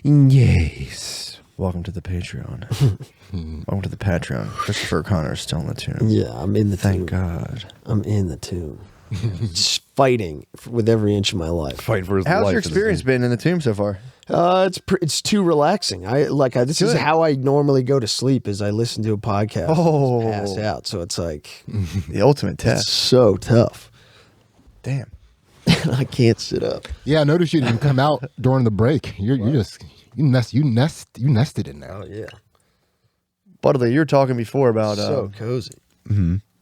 Yes. Welcome to the Patreon. Welcome to the Patreon. Christopher O'Connor is still in the tomb. Yeah, I'm in the tomb. Thank God. I'm in the tomb. Just fighting with every inch of my life. Fighting for his life. How's your experience been in the tomb so far? It's too relaxing. This is how I normally go to sleep. Is I listen to a podcast and just pass out. So it's like The ultimate test. it's so tough. Damn. I can't sit up. Yeah, I noticed you didn't come out during the break. You nested in there. Oh yeah, Puddling, you were talking before about so cozy.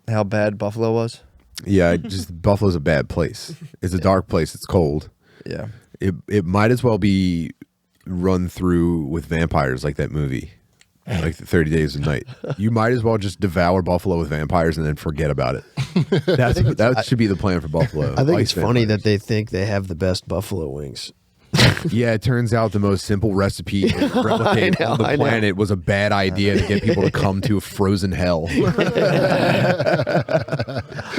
how bad Buffalo was. Yeah, just Buffalo's a bad place. It's a dark place. It's cold. Yeah. It might as well be run through with vampires like that movie, like the 30 Days of Night. You might as well just devour Buffalo with vampires and then forget about it. That should be the plan for Buffalo. I think Ice it's funny vampires. that they think they have the best buffalo wings. Yeah, it turns out the most simple recipe to replicate on the planet was a bad idea to get people to come to a frozen hell.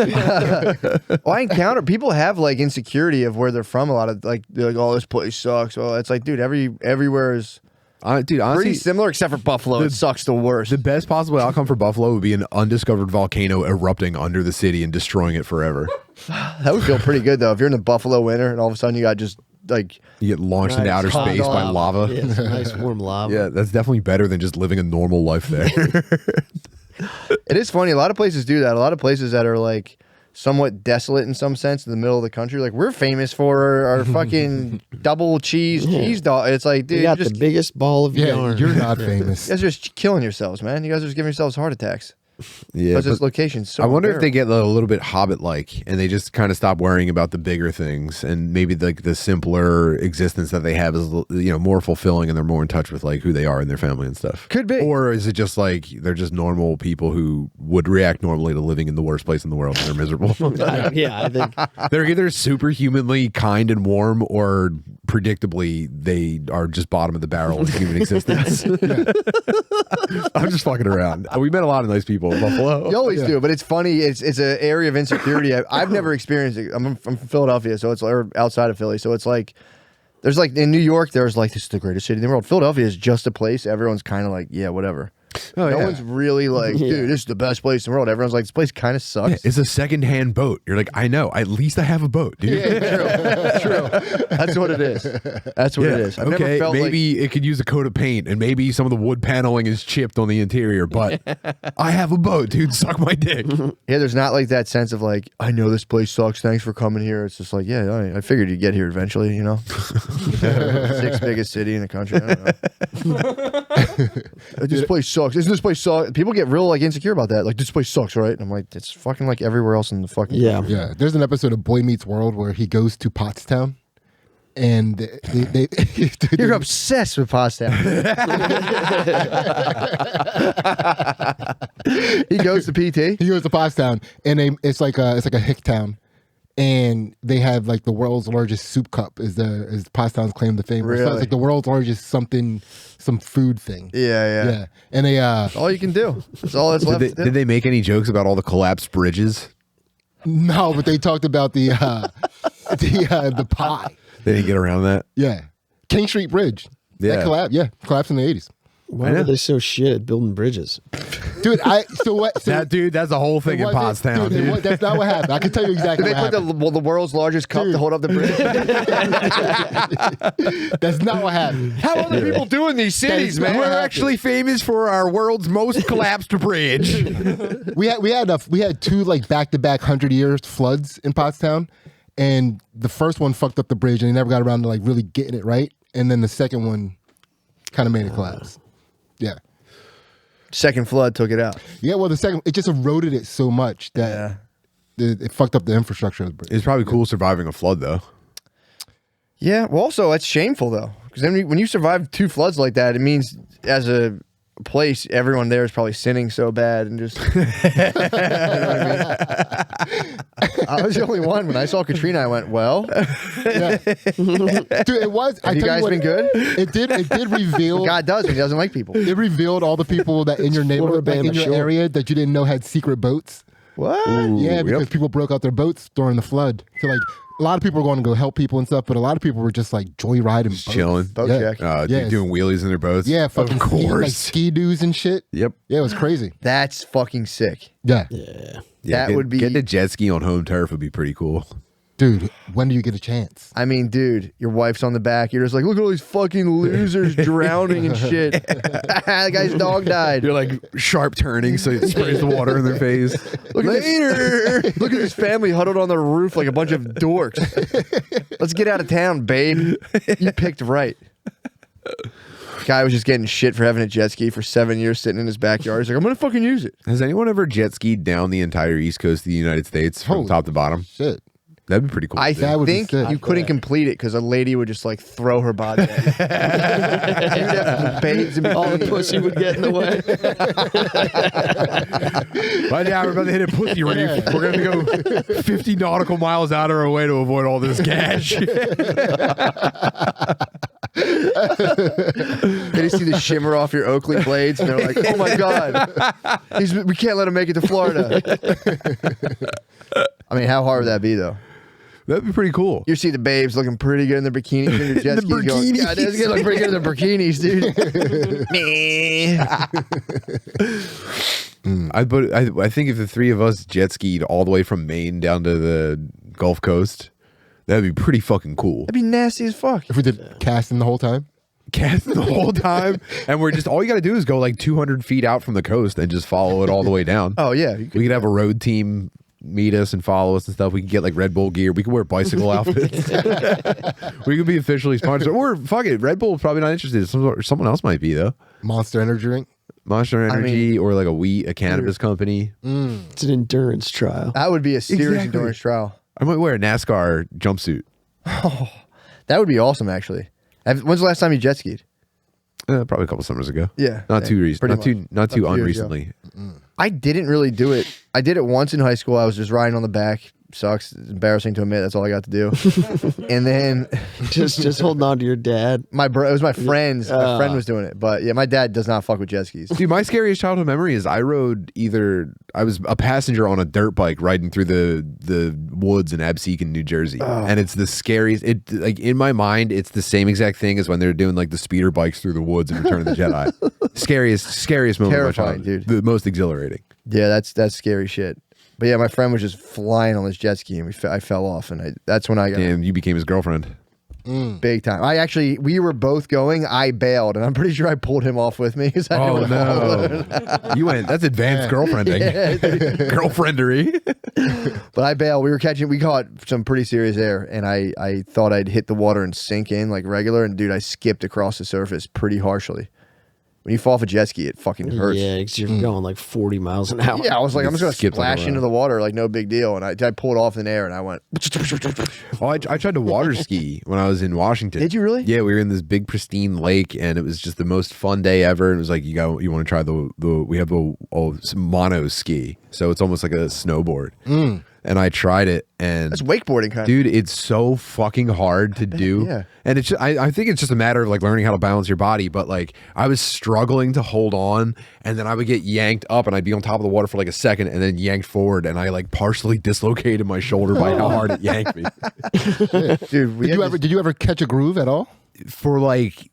Well, I encounter people have like insecurity of where they're from. A lot of like they're like, oh, this place sucks. Well, it's like, dude, everywhere is Dude, honestly, pretty similar except for Buffalo. It sucks the worst. the best possible outcome for Buffalo would be an undiscovered volcano erupting under the city and destroying it forever. That would feel pretty good though if you're in the Buffalo winter and all of a sudden you got just like You get launched into outer space by lava. Yeah, it's nice warm lava. Yeah, that's definitely better than just living a normal life there. it is funny. A lot of places do that. A lot of places that are like somewhat desolate in some sense in the middle of the country. Like we're famous for our fucking double cheese dog. It's like, dude, You got you're just, the biggest ball of Yeah, yarn. you're not famous. you guys are just killing yourselves, man. You guys are just giving yourselves heart attacks. Yeah, Because this but location's so I wonder if they terrible. get a little bit Hobbit-like and they just kind of stop worrying about the bigger things and maybe like the simpler existence that they have is more fulfilling and they're more in touch with like who they are and their family and stuff. Could be. Or is it just like they're just normal people who would react normally to living in the worst place in the world and they're miserable? Yeah, I think They're either superhumanly kind and warm or predictably they are just bottom of the barrel of human existence. I'm just fucking around. We met a lot of nice people in Buffalo. You always do, but it's funny. It's an area of insecurity. I've never experienced it. I'm from Philadelphia, so it's or outside of Philly. So it's like there's like in New York, there's like this is the greatest city in the world. Philadelphia is just a place. Everyone's kind of like, yeah, whatever. No one's really like, dude, this is the best place in the world. Everyone's like, this place kind of sucks. Yeah, it's a secondhand boat. You're like, I know. At least I have a boat, dude. Yeah, true. That's what it is. That's what it is. I've never Okay, felt maybe it could use a coat of paint, and maybe some of the wood paneling is chipped on the interior, but I have a boat, dude. Suck my dick. yeah, there's not like that sense of like, I know this place sucks. Thanks for coming here. It's just like, yeah, I figured you'd get here eventually, you know? Sixth biggest city in the country. I don't know. This place sucks. Isn't this place suck? People get real like insecure about that. Like, this place sucks, right? And I'm like, it's fucking like everywhere else in the fucking country. Yeah, there's an episode of Boy Meets World where he goes to Pottstown, and they You're obsessed with Pottstown. He goes to PT. He goes to Pottstown, and it's like a hick town, and they have like the world's largest soup cup is Pottstown's claim to fame. Really? So it's like the world's largest some food thing. Yeah. And they That's all you can do. That's all that's left to do. Did they make any jokes about all the collapsed bridges? no, but they talked about the pie. They didn't get around that. Yeah, King Street Bridge. Yeah. That collapsed. Yeah, collapsed in the 80s. why are they so shit at building bridges? Dude, That's the whole thing in Pottstown, dude. That's not what happened. I can tell you exactly Did they what put happened. the world's largest cup to hold up the bridge? That's not what happened. How are the people doing these cities, man? We're actually famous for our world's most collapsed bridge. We had two like back-to-back 100-year floods in Pottstown, and the first one fucked up the bridge, and they never got around to like really getting it right. And then the second one kind of made it collapse. Yeah. Second flood took it out. Yeah, well, the second, it just eroded it so much that it fucked up the infrastructure of the bridge. It's probably cool surviving a flood, though. Yeah. Well, also, it's shameful, though. Because then when you survive two floods like that, it means as a place, everyone there is probably sinning so bad and just. You know what I mean? I was the only one. When I saw Katrina, I went, well. Yeah. Dude, it was. Have you guys been good? It did reveal. God does when he doesn't like people. It revealed all the people that in your neighborhood, like, in your area, that you didn't know had secret boats. What? Yeah, because people broke out their boats during the flood. So like a lot of people were going to go help people and stuff, but a lot of people were just like joyriding, Just chilling. Boat Yeah. check. Doing wheelies in their boats. Yeah, fucking of course. like ski doos and shit. Yep. Yeah, it was crazy. That's fucking sick. Yeah. Yeah. That would be- getting a jet ski on home turf would be pretty cool. Dude, when do you get a chance? I mean, dude, your wife's on the back. You're just like, look at all these fucking losers drowning and shit. The guy's dog died. You're like sharp turning, so it sprays the water in their face. Look at this, look at this family huddled on the roof like a bunch of dorks. Let's get out of town, babe. You picked right. Guy was just getting shit for having a jet ski for 7 years sitting in his backyard. He's like, I'm gonna fucking use it. Has anyone ever jet skied down the entire east coast of the United States from Holy top to bottom? Shit. That'd be pretty cool. I That would be think sick. you couldn't complete it because a lady would just like throw her body. You'd have babes in All the bikini. pussy would get in the way. Right now, we're about to hit a pussy reef. We're going to go 50 nautical miles out of our way to avoid all this gash. They just see the shimmer off your Oakley blades, and they're like, "Oh my god, we can't let him make it to Florida." I mean, how hard would that be, though? That'd be pretty cool. You see the babes looking pretty good in their bikinis and their jet The skis going, bikinis. God, this is looking pretty good in their bikinis, dude. I think if the three of us jet skied all the way from Maine down to the Gulf Coast, that'd be pretty fucking cool. That'd be nasty as fuck. If we did casting the whole time. Casting the whole time, and we're just all you got to do is go like 200 feet out from the coast and just follow it all the way down. Oh yeah, We could have a road team meet us and follow us and stuff. We could get like Red Bull gear. We could wear bicycle outfits. We could be officially sponsored. Or fuck it, Red Bull's probably not interested. Someone else might be though. Monster Energy drink. Monster Energy or like a cannabis company. It's an endurance trial. that would be a serious Exactly. endurance trial. I might wear a NASCAR jumpsuit. That would be awesome, actually. When's the last time you jet skied? Probably a couple summers ago. Yeah, not too recent. pretty Not much. too A few years ago. unrecently. I didn't really do it. I did it once in high school. I was just riding on the back. Sucks. It's embarrassing to admit. That's all I got to do. And then just holding on to your dad. it was my friends. My friend was doing it. But yeah, my dad does not fuck with jet skis. Dude, my scariest childhood memory is I was a passenger on a dirt bike riding through the woods in Absecon, New Jersey. And it's the scariest. Like in my mind, it's the same exact thing as when they're doing like the speeder bikes through the woods in Return of the Jedi. Scariest moment of my Terrifying, childhood. dude. The most exhilarating. Yeah, that's scary shit. But yeah, my friend was just flying on this jet ski, and I fell off, and that's when I got Damn, you became his girlfriend. big time. We were both going. I bailed, and I'm pretty sure I pulled him off with me. 'Cause I Oh didn't wanna no. You went, that's advanced girlfriending. Girlfriendery. But I bailed. We caught some pretty serious air, and I thought I'd hit the water and sink in like regular, and dude, I skipped across the surface pretty harshly. When you fall off a jet ski, it fucking hurts. Yeah, because you're going like 40 miles an hour. Yeah, I was like, I'm just gonna Skipped like splash a into the water like no big deal, and I pulled off in air, and I went. Oh, I tried to water ski when I was in Washington. Did you really? Yeah, we were in this big pristine lake, and it was just the most fun day ever. And it was like, you want to try we have the mono ski, so it's almost like a snowboard. And I tried it, and That's wakeboarding kind of. dude, it's so fucking hard to do. Yeah. And it's I think it's just a matter of like learning how to balance your body. But like I was struggling to hold on, and then I would get yanked up, and I'd be on top of the water for like a second, and then yanked forward, and I like partially dislocated my shoulder by how hard it yanked me. Dude, Did you ever catch a groove at all? For like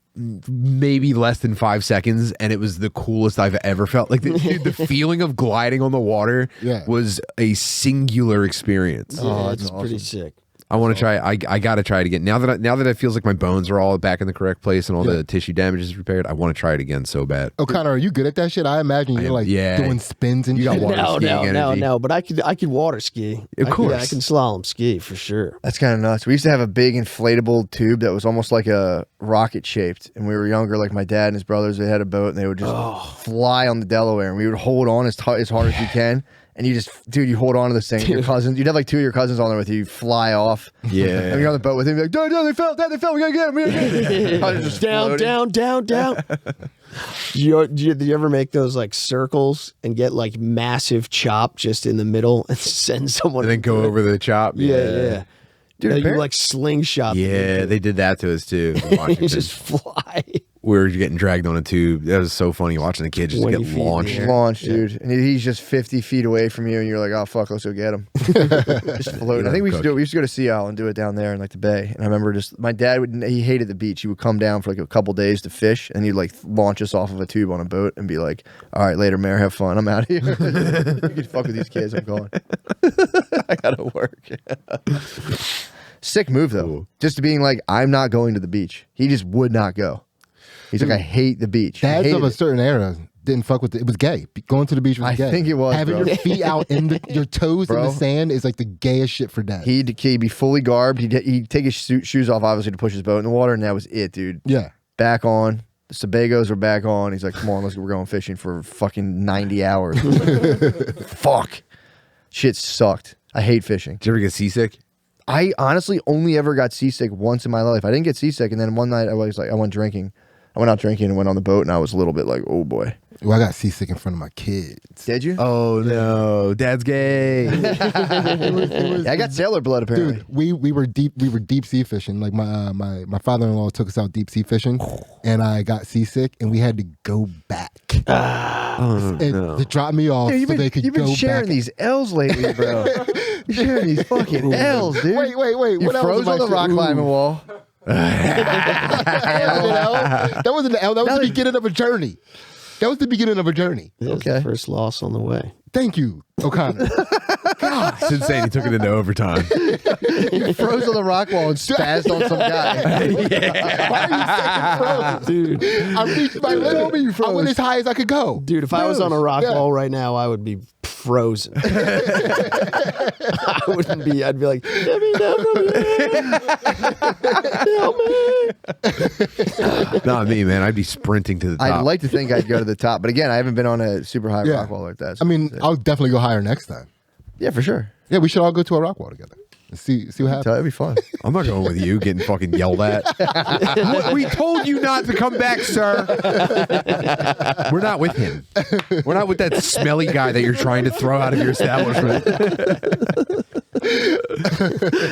maybe less than 5 seconds, and it was the coolest I've ever felt. Like the feeling of gliding on the water was a singular experience. Yeah, it's pretty sick. I want to try. I got to try it again. Now that it feels like my bones are all back in the correct place and all the tissue damage is repaired, I want to try it again so bad. Oh, Connor, are you good at that shit? I imagine you're like doing spins and You got shit. water skiing energy. No, but I could water ski. Of course. I can slalom ski for sure. That's kind of nuts. We used to have a big inflatable tube that was almost like a rocket shaped. And we were younger, like my dad and his brothers, they had a boat and they would just fly on the Delaware. And we would hold on as hard as you can. And you just, dude, you hold on to this thing. Your cousins, you'd have like two of your cousins on there with you. You fly off. Yeah. And you're on the boat with him. You're like, Dad, they fell. We gotta get them. Just Down. Do you ever make those like circles and get like massive chop just in the middle and send someone And then go over the chop. Yeah. Dude, You like slingshot. Yeah, they did that to us too. in You Washington. just fly. we were getting dragged on a tube. That was so funny watching the kid just get launched. Launched, dude. And he's just 50 feet away from you, and you're like, oh, fuck, let's go get him. Just floating. I think we used to go to Sea Isle and do it down there in like the bay. And I remember just, my dad, he hated the beach. He would come down for like a couple days to fish, and he'd like launch us off of a tube on a boat and be like, all right, later, Mayor, have fun. I'm out of here. You can fuck with these kids. I'm going. I gotta work. Sick move, though. Ooh. Just being like, I'm not going to the beach. He just would not go. He's like, I hate the beach. Dads of a certain era didn't fuck with it. It was gay. Going to the beach was gay. I think it was, having your feet out in your toes in the sand is like the gayest shit for dads. He'd be fully garbed. He'd take his shoes off, obviously, to push his boat in the water, and that was it, dude. Yeah. Back on. The Sebagos were back on. He's like, come on, we're going fishing for fucking 90 hours. Fuck. Shit sucked. I hate fishing. Did you ever get seasick? I honestly only ever got seasick once in my life. I didn't get seasick, and then one night I went drinking. I went out drinking and went on the boat, and I was a little bit like, oh boy. Well, I got seasick in front of my kids. Did you? Oh no, Dad's gay. I got sailor blood apparently. Dude, we were deep sea fishing. Like my father-in-law took us out deep sea fishing, and I got seasick, and we had to go back. They dropped me off so they could go back. You've been sharing these L's lately, bro. You're sharing these fucking L's, dude. Wait. You what froze on the rock climbing wall. That wasn't an L. That was the beginning of a journey. That was the beginning of a journey. That was the first loss on the way. Thank you, O'Connor. God, it's insane. He took it into overtime. You froze on the rock wall and spazzed on some guy. Why are you saying froze? Dude, I reached my limit. I went as high as I could go. Dude, if I was on a rock wall right now, I would be frozen. I wouldn't be. I'd be like, get me down from here. Help me. Not me, man. I'd be sprinting to the top. I'd like to think I'd go to the top, but again, I haven't been on a super high rock wall like that. So I mean, I'll definitely go higher next time. Yeah, for sure. Yeah, we should all go to a rock wall together. See what happens. That'd be fun. I'm not going with you getting fucking yelled at. We told you not to come back, sir. We're not with him. We're not with that smelly guy that you're trying to throw out of your establishment.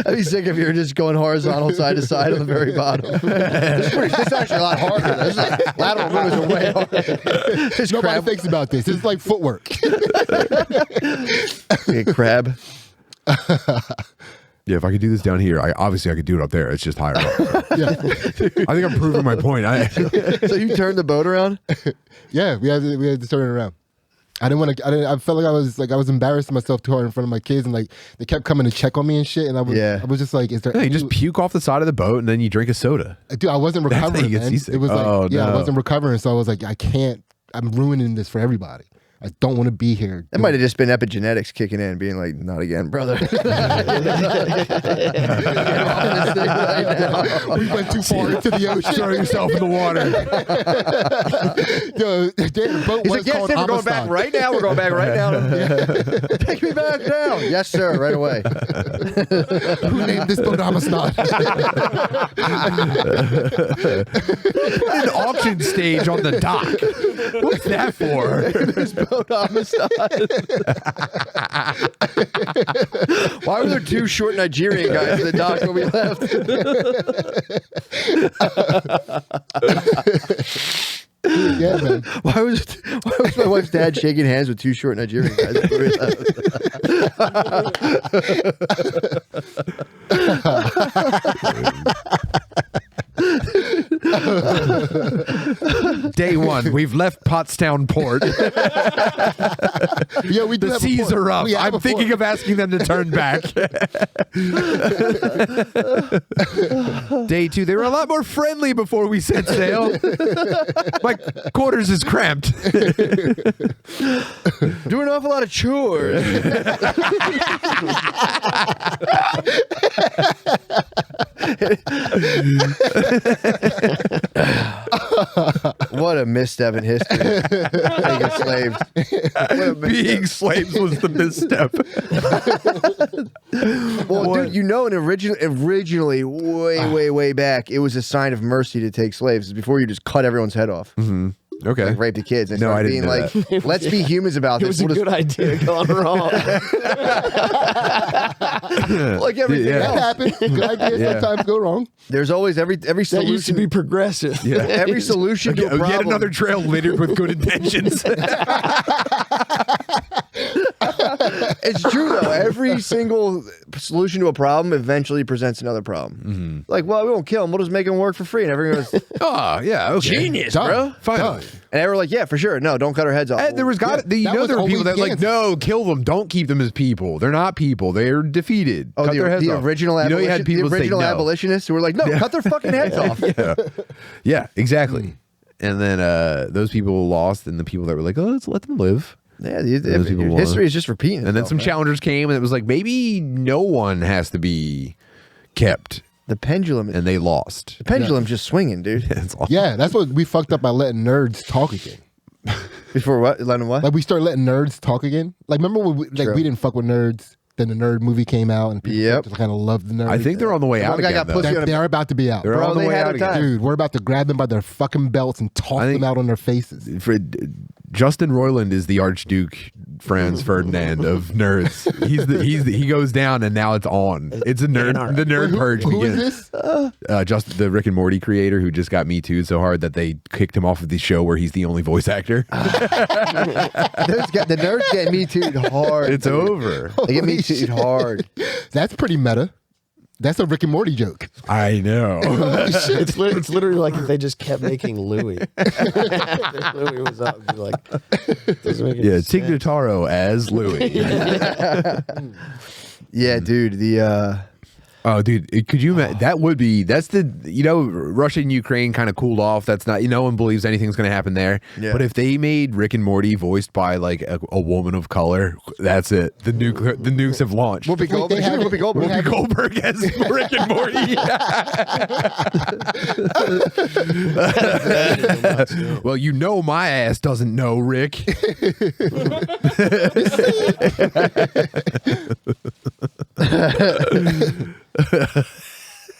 I'd be sick if you were just going horizontal side to side on the very bottom. This is actually a lot harder. This is lateral movements are way harder. Nobody thinks about this. It's like footwork. Hey, crab. Yeah, if I could do this down here, obviously I could do it up there. It's just higher up. Yeah. I think I'm proving my point. So you turned the boat around? Yeah, we had to turn it around. I didn't want to. I felt like I was embarrassing myself too hard in front of my kids, and like they kept coming to check on me and shit. And I was just like, "Is there?" No, you just puke off the side of the boat and then you drink a soda. Dude, I wasn't recovering. Man. It was like, I wasn't recovering, so I was like, I can't. I'm ruining this for everybody. I don't want to be here. That might have just been epigenetics kicking in, being like, not again, brother. We went too far into the ocean. Throw yourself in the water. Yo, the boat was called we're going back right now. We're going back right now. Take me back now. Yes, sir, right away. Who named this boat Amistad? An auction stage on the dock. What's that for? This boat Amistad. Why were there two short Nigerian guys at the dock when we left? Yeah, man. Why was my wife's dad shaking hands with two short Nigerian guys before we left? Day one, we've left Pottstown Port. Yeah, we do the seas are up. I'm thinking of asking them to turn back. Day two, they were a lot more friendly before we set sail. My quarters is cramped. Do an awful lot of chores. What a misstep in history. Being enslaved. Being slaves was the misstep. Well, dude, you know, originally, way back, it was a sign of mercy to take slaves. Before you just cut everyone's head off. Mm-hmm. Okay. like rape the kids. And No, I started didn't being know like, let's be humans about It this. was a good idea gone wrong. Like everything Yeah. That else. happens. Good ideas Yeah. sometimes go wrong. There's always every That used to solution. be progressive. Yeah. Every solution to a problem. Yet another trail littered with good intentions. It's true though. Every single solution to a problem eventually presents another problem. Like, well, we won't kill him. We'll just make him work for free. And everyone goes, Oh, yeah. Okay. genius, Done. bro. Finally. Done. And they were like, yeah, for sure. No, don't cut our heads off. And there was that was there were people always that the like, answer. no, kill them. Don't keep them as people. They're not people. They're defeated. Oh, cut their heads the off. original You know, you had people the original say no. abolitionists who were like, no, cut their fucking heads off. Yeah, exactly. And then those people lost, and the people that were like, oh, let's let them live. Yeah, Those people won. history is just repeating itself. And then some man. challengers came, and it was like, maybe no one has to be kept, The pendulum. and they lost. The pendulum's just swinging, dude. It's awesome. Yeah, that's what we fucked up by letting nerds talk again. Before what? Letting what? Like we started letting nerds talk again. Like remember when we didn't fuck with nerds. Then the nerd movie came out, and people just kind of loved the nerd. I think they're on the way The out one guy again, got pussy though. on a- They're about to be out. They're Bro, on the they way had out a again. time. Dude, we're about to grab them by their fucking belts and toss I think- them out on their faces. Justin Roiland is the Archduke Franz Ferdinand of nerds. He goes down, and now it's on. It's a nerd. The nerd purge Who is begins. this? Just the Rick and Morty creator who just got Me Too so hard that they kicked him off of the show where he's the only voice actor. The nerds get me too hard. It's over. They get me Holy too shit. hard. That's pretty meta. That's a Rick and Morty joke. I know. It's literally like if they just kept making Louis. If Louis was up, it'd be like, doesn't make any Yeah, sense. Tig Notaro as Louis. Yeah, dude. Oh, dude, could you imagine? That's the, Russia and Ukraine kind of cooled off. That's not, no one believes anything's going to happen there. Yeah. But if they made Rick and Morty voiced by like a woman of color, that's it. The nukes have launched. Whoopi Goldberg. have it. Whoopi Goldberg. Whoopi Goldberg as Rick and Morty. Well, my ass doesn't know, Rick.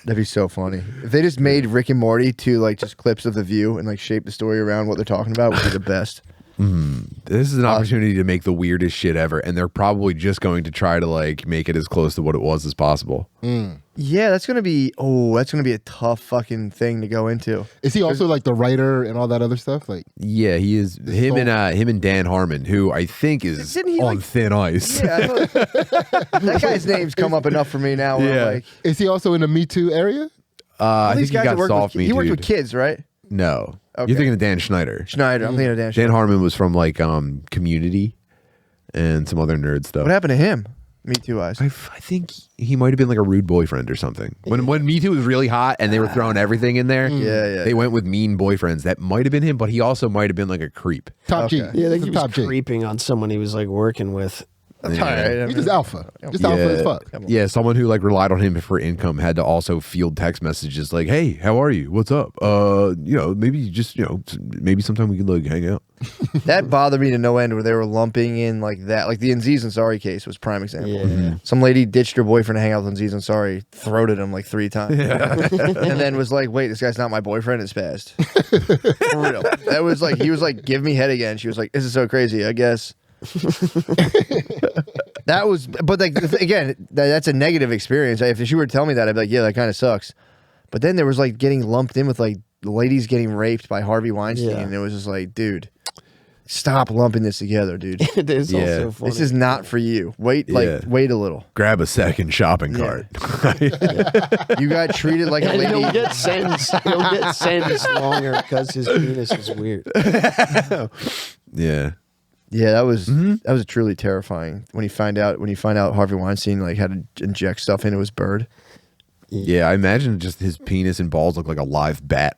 That'd be so funny. If they just made Rick and Morty to like just clips of The View and like shape the story around what they're talking about, would be the best. This is an opportunity to make the weirdest shit ever, and they're probably just going to try to like make it as close to what it was as possible. Yeah, that's gonna be a tough fucking thing to go into. Is he also like the writer and all that other stuff? Like, Yeah, he is. Him and Dan Harmon, who I think is Didn't he, on like- thin ice. Yeah, I thought- that guy's name's come up enough for me now. Where Yeah. I'm like, is he also in the Me Too area? I think these he guys got that work soft with, me he worked too. with kids, right? No, Okay. you're thinking of Dan Schneider. Schneider. I'm thinking of Dan. Dan Schneider. Harmon was from like Community and some other nerd stuff. What happened to him? Me Too eyes. I think he might have been like a rude boyfriend or something. When Me Too was really hot and they were throwing everything in there, Yeah. they went with mean boyfriends. That might have been him, but he also might have been like a creep. Top G. Okay. Yeah, I think He's he a was top G. creeping on someone he was like working with. That's all right. I He's mean, just alpha. Just alpha as fuck. Yeah, someone who like relied on him for income had to also field text messages like, "Hey, how are you? What's up? Maybe just maybe sometime we can like hang out." that bothered me to no end where they were lumping in like that. Like the Aziz Ansari case was prime example. Yeah. Some lady ditched her boyfriend to hang out with Aziz Ansari, throated him like 3 times, and then was like, "Wait, this guy's not my boyfriend. It's passed." For real. That was like he was like, "Give me head again." She was like, "This is so crazy." I guess. That was, but like again, that's a negative experience. If she were to tell me that, I'd be like, "Yeah, that kind of sucks." But then there was like getting lumped in with like ladies getting raped by Harvey Weinstein, Yeah. and it was just like, dude, stop lumping this together, dude. It is Yeah. also funny. This is not for you. Wait a little. Grab a second shopping cart. You got treated like a And lady. he'll get sends longer because his penis is weird. Yeah. Yeah, that was truly terrifying when you find out Harvey Weinstein like had to inject stuff into his bird. Yeah, I imagine just his penis and balls look like a live bat.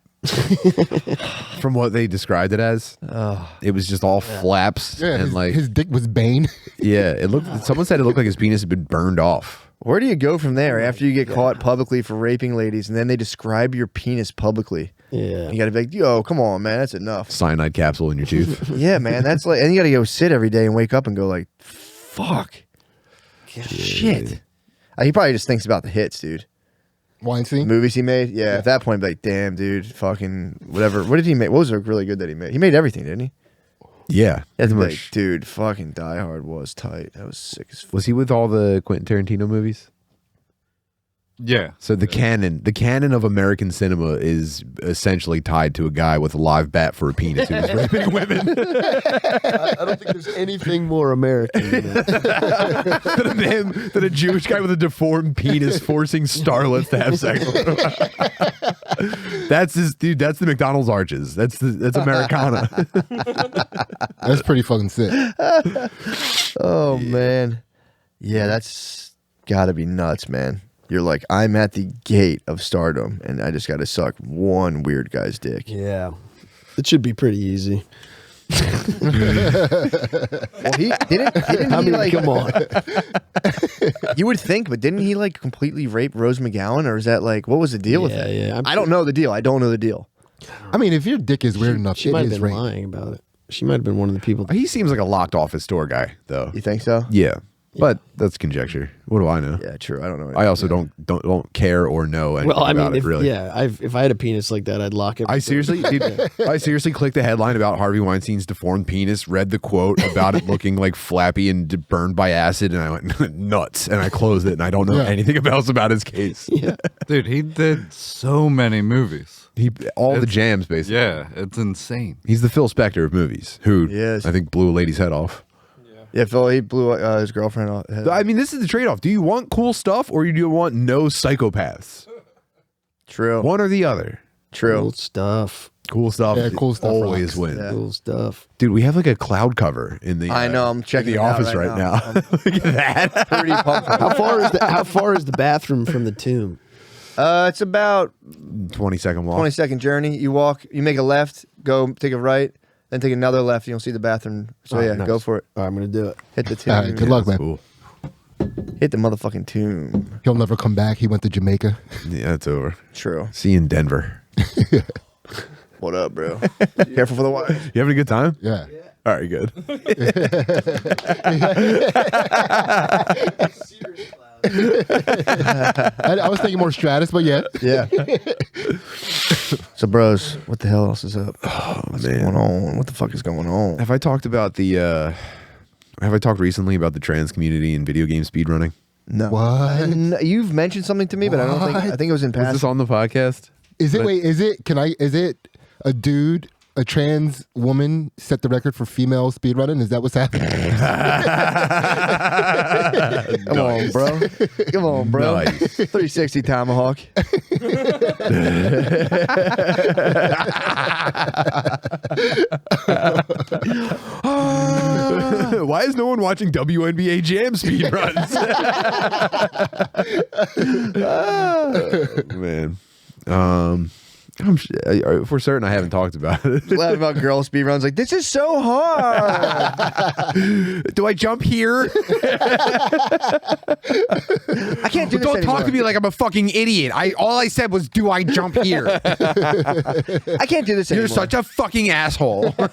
From what they described it as, it was just all flaps Yeah, and like his dick was Bane. yeah, it looked. Someone said it looked like his penis had been burned off. Where do you go from there after you get caught publicly for raping ladies and then they describe your penis publicly? Yeah. You got to be like, yo, come on, man, that's enough. Cyanide capsule in your tooth. Yeah, man, that's like, and you got to go sit every day and wake up and go like, fuck, shit. He probably just thinks about the hits, dude. Weinstein. movies he made. Yeah, at that point, I'd be like, damn, dude, fucking whatever. What did he make? What was really good that he made? He made everything, didn't he? Yeah, That's pretty like, much. dude, fucking Die Hard was tight. That was sick as fuck. Was he with all the Quentin Tarantino movies? Yeah. So the canon of American cinema is essentially tied to a guy with a live bat for a penis who's raping women. I don't think there's anything more American than that. than a Jewish guy with a deformed penis forcing starlets to have sex with him. That's dude. That's the McDonald's arches. That's Americana. That's pretty fucking sick. Oh man, yeah, that's gotta be nuts, man. You're like, I'm at the gate of stardom, and I just got to suck one weird guy's dick. Yeah. It should be pretty easy. Well, he didn't. I He mean, like, come on. you would think, but didn't he like completely rape Rose McGowan, or is that like what was the deal with it? Yeah. I don't know the deal. I don't know the deal. I mean, if your dick is weird enough, She it might have is been rape. lying about it. She might have been one of the people. He seems like a locked office store guy, though. You think so? Yeah, but that's conjecture. What do I know? Yeah, true. I don't know. I also don't care or know anything Well, I about mean, it, really. if I had a penis like that, I'd lock it. I seriously, dude, I seriously clicked the headline about Harvey Weinstein's deformed penis, read the quote about it looking like flappy and burned by acid, and I went nuts, and I closed it, and I don't know anything else about his case. Yeah. Dude, he did so many movies. All the jams, basically. Yeah, it's insane. He's the Phil Spector of movies, who Yes. I think blew a lady's head off. Yeah, Phil, he blew his girlfriend off. I mean, this is the trade-off. Do you want cool stuff, or do you want no psychopaths? True. One or the other. True. Cool stuff. Cool stuff. Yeah, cool stuff always rocks. wins. Yeah. Cool stuff. Dude, we have like a cloud cover in the. I know. I'm checking the it out office right now. I'm Look at that. pretty pumped. How far is the bathroom from the tomb? It's about 20-second walk. 20-second journey. You walk. You make a left. Go take a right. Then take another left. You'll see the bathroom. So yeah, nice. go for it. All right, I'm gonna do it. Hit the tomb. All right, good luck, man. Cool. Hit the motherfucking tomb. He'll never come back. He went to Jamaica. Yeah, it's over. True. See you in Denver. What up, bro? Careful for the wire. You having a good time? Yeah. All right, good. I was thinking more Stratus, but yeah. Yeah. So, bros, what the hell else is up? What's going on? What the fuck is going on? Have I talked about the? Have I talked recently about the trans community and video game speedrunning? No. What? You've mentioned something to me, but I don't think. I think it was in Was past. this on the podcast? Is it? Wait, is it? Is it a dude? A trans woman set the record for female speedrunning? Is that what's happening? Come on, bro. Come on, bro. Nice. 360 Tomahawk. Why is no one watching WNBA Jam speedruns? Man. For certain, I haven't talked about it. Glad about girl speed runs. Like, this is so hard. Do I jump here? I can't do this Don't talk anymore. to me like I'm a fucking idiot. All I said was, do I jump here? I can't do this You're anymore. such a fucking asshole. As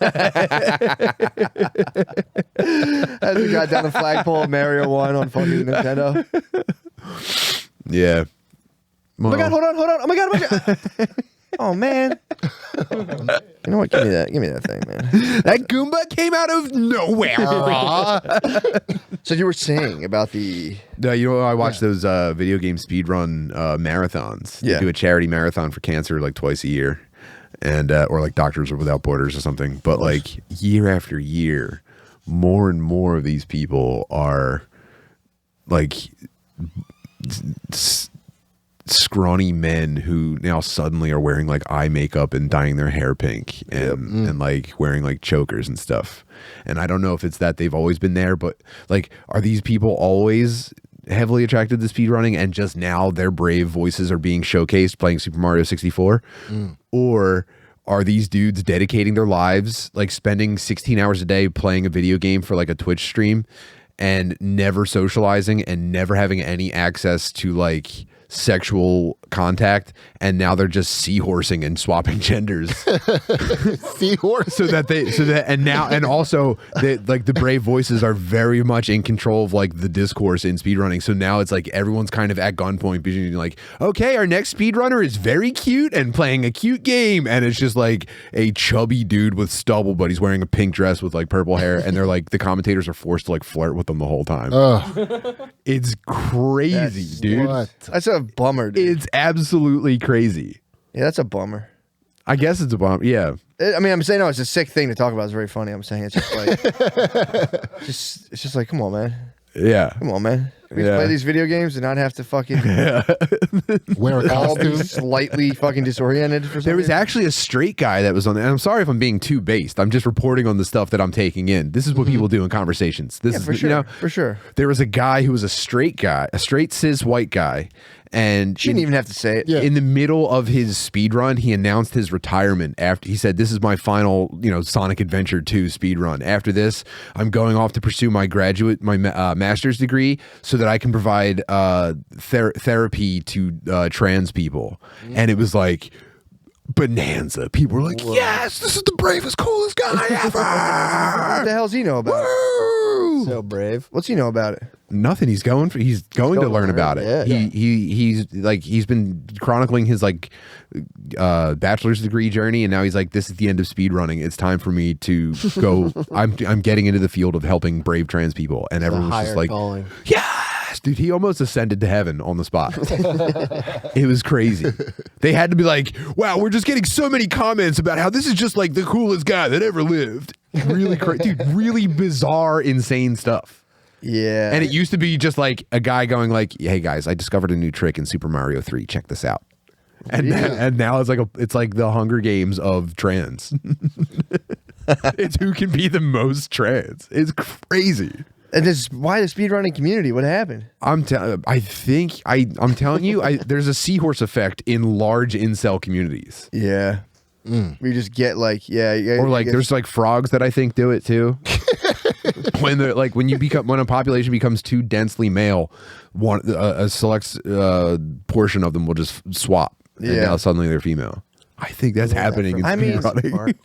we got down the flagpole of Mario 1 on fucking Nintendo. Yeah. Oh my god, hold on. Oh my god. Oh man. You know what? Give me that thing, man. That Goomba came out of nowhere. So you were saying about the No, you know, I watch those video game speedrun marathons. They Yeah. do a charity marathon for cancer like twice a year, and or like Doctors Without Borders or something. But like year after year, more and more of these people are like scrawny men who now suddenly are wearing like eye makeup and dyeing their hair pink and like wearing like chokers and stuff. And I don't know if it's that they've always been there, but like, are these people always heavily attracted to speedrunning and just now their brave voices are being showcased playing Super Mario 64? Or are these dudes dedicating their lives, like spending 16 hours a day playing a video game for like a Twitch stream and never socializing and never having any access to like sexual contact, and now they're just seahorsing and swapping genders. Seahorse. And also like the brave voices are very much in control of like the discourse in speedrunning. So now it's like everyone's kind of at gunpoint being like, okay, our next speedrunner is very cute and playing a cute game, and it's just like a chubby dude with stubble, but he's wearing a pink dress with like purple hair, and they're like the commentators are forced to like flirt with them the whole time. It's crazy, dude. What? That's a bummer, dude. It's absolutely crazy. Yeah, that's a bummer. I guess it's a bummer. Yeah. I mean, I'm saying no, it's a sick thing to talk about. It's very funny. I'm saying it's just like, it's just like, come on, man. Yeah. Come on, man. We can play these video games and not have to fucking Wear a all be costume. slightly fucking disoriented for some There was reason. actually a straight guy that was on there. And I'm sorry if I'm being too based. I'm just reporting on the stuff that I'm taking in. This is what people do in conversations. This Yeah, is, for sure. you know, For sure. there was a guy who was a straight guy, a straight cis white guy. And She didn't even have to say it. Yeah. in the middle of his speed run, he announced his retirement. After he said, "This is my final, Sonic Adventure 2 speed run. After this, I'm going off to pursue my master's degree so that I can provide therapy to trans people." And it was like bonanza. People were like, "Yes, this is the bravest, coolest guy What the ever!" hell's he know about it? Woo! So brave. What's he know about it? Nothing. He's going to learn about it. Yeah. He's been chronicling his like bachelor's degree journey, and now he's like, this is the end of speed running. It's time for me to go. I'm getting into the field of helping brave trans people, and everyone was just like, calling. yes, dude. He almost ascended to heaven on the spot. It was crazy. They had to be like, wow, we're just getting so many comments about how this is just like the coolest guy that ever lived. Really crazy, dude. Really bizarre, insane stuff. Yeah. And it used to be just like a guy going like, "Hey guys, I discovered a new trick in Super Mario 3. Check this out." And and now it's like the Hunger Games of trans. It's who can be the most trans. It's crazy. And this is why the speedrunning community? What happened? I'm telling you, there's a seahorse effect in large incel communities. Yeah. We just get like, Or like there's like frogs that I think do it too. When a population becomes too densely male, a select portion of them will just swap. And Yeah. now suddenly they're female. I think that's happening in I mean, speedrunning.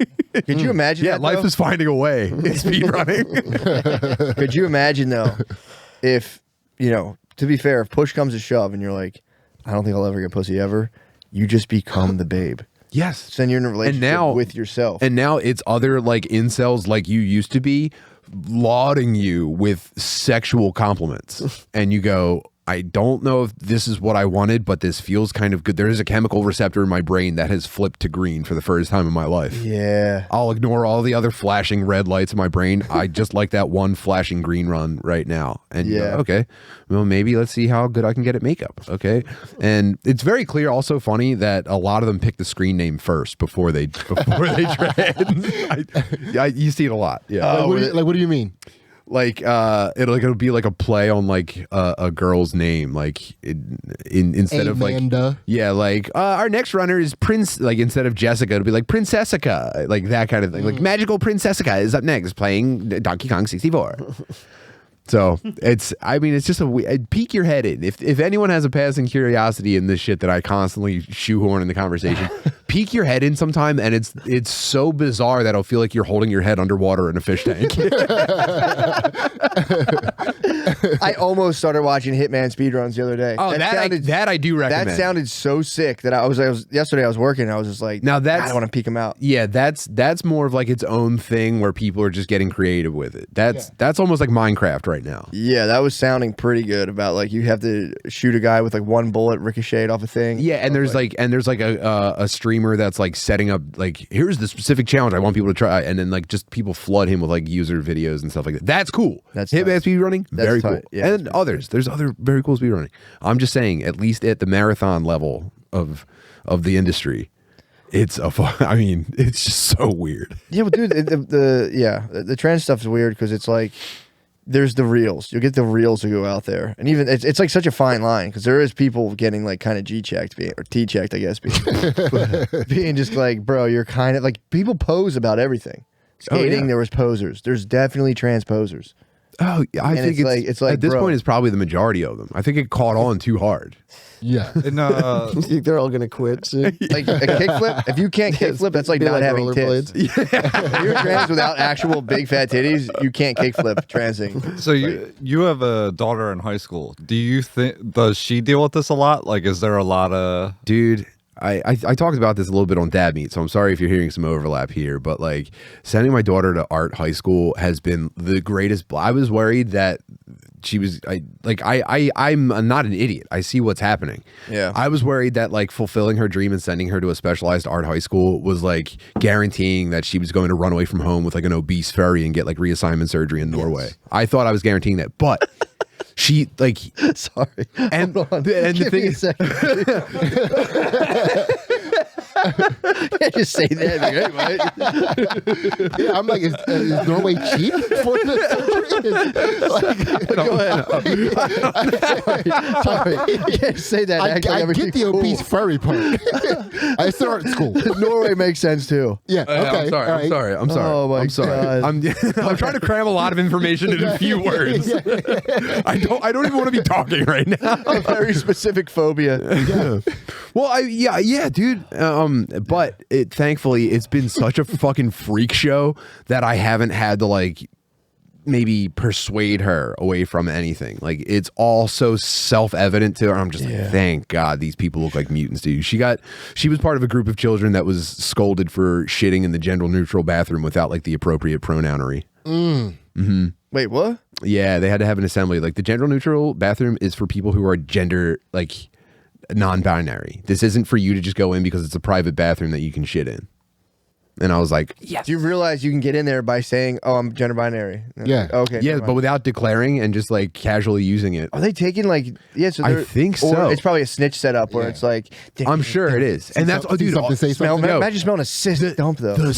could you imagine Yeah, that, life though? is finding a way in speedrunning. Could you imagine though, if to be fair, if push comes to shove and you're like, I don't think I'll ever get pussy ever, you just become the babe. Yes. So then you're in a relationship with yourself. And now it's other like incels like you used to be lauding you with sexual compliments. And you go, I don't know if this is what I wanted, but this feels kind of good. There is a chemical receptor in my brain that has flipped to green for the first time in my life. Yeah. I'll ignore all the other flashing red lights in my brain. I just like that one flashing green run right now. And you go, Yeah. okay, well, maybe let's see how good I can get at makeup. Okay. And it's very clear, also funny, that a lot of them pick the screen name first before they trans. You see it a lot. Yeah. What do you mean? Like it'll be like a play on like a girl's name, like instead of like Amanda. our next runner is Prince, like instead of Jessica it'll be like Princessica, like that kind of thing. Like Magical Princessica is up next playing Donkey Kong 64. So it's just peek your head in. If anyone has a passing curiosity in this shit that I constantly shoehorn in the conversation, peek your head in sometime, and it's so bizarre that it'll feel like you're holding your head underwater in a fish tank. I almost started watching Hitman speedruns the other day. Oh, that I do recommend. That sounded so sick that I was yesterday I was working and I was just like, Now that's- I don't want to peek them out. Yeah, that's more of like its own thing where people are just getting creative with it. That's almost like Minecraft right now. Yeah, that was sounding pretty good about like you have to shoot a guy with like one bullet ricocheted off a thing. Yeah, and there's like a streamer that's like setting up like, here's the specific challenge I want people to try, and then like just people flood him with like user videos and stuff like that. That's cool. That's Hitman tight. speedrunning, That's very tight. cool. Yeah, and others, there's other very cool speedrunning. I'm just saying, at least at the marathon level of the industry, it's it's just so weird. Yeah, but dude, the trans stuff is weird because it's like there's the reels. You'll get the reels who go out there, and even it's like such a fine line because there is people getting like kind of G checked or T checked, I guess, being just like, bro, you're kind of like people pose about everything. Skating, yeah. there was posers. There's definitely trans posers. Oh, I And think it's like at this bro. point, it's probably the majority of them. I think it caught on too hard. Yeah. And, You think they're all gonna quit soon? Like a kickflip. If you can't kickflip, that's like Be not having rollerblades. tits. If you're trans without actual big fat titties, you can't kickflip transing. so you have a daughter in high school. Do you think does she deal with this a lot? Like, is there a lot of Dude, I talked about this a little bit on Dad Meet, so I'm sorry if you're hearing some overlap here, but like sending my daughter to art high school has been the greatest. I was worried that she was I'm not an idiot. I see what's happening. Yeah. I was worried that like fulfilling her dream and sending her to a specialized art high school was like guaranteeing that she was going to run away from home with like an obese furry and get like reassignment surgery in Norway. I thought I was guaranteeing that, but she like Sorry. and Hold on. the Give thing me a is second. Can't just say that. Right? Yeah, I'm like, is Norway cheap for the Go ahead. Sorry. You can't say that. I Act like get everything's the cool. obese furry part. I still art school. Norway makes sense too. Yeah. Okay. I'm sorry. all I'm right. sorry. I'm sorry. Oh, my I'm sorry. God. I'm trying to cram a lot of information into a few words. I don't even want to be talking right now. A very specific phobia. Well, yeah, dude. But thankfully it's been such a fucking freak show that I haven't had to like maybe persuade her away from anything. Like it's all so self-evident to her. I'm just like, thank God these people look like mutants, dude. She was part of a group of children that was scolded for shitting in the gender neutral bathroom without like the appropriate pronounery. Wait, what? Yeah, they had to have an assembly. Like the gender neutral bathroom is for people who are gender like non-binary. This isn't for you to just go in because it's a private bathroom that you can shit in. And I was like, yes. Do you realize you can get in there by saying, "Oh, I'm gender binary"? Yeah. Okay. Yeah, never but mind. without declaring and just like casually using it. Are they taking like? Yeah. So I they're- think or so. It's probably a snitch setup where it's like. I'm sure it is. And that's, oh, dude, something, say Smell, something. Yo, imagine smelling a cyst dump though. the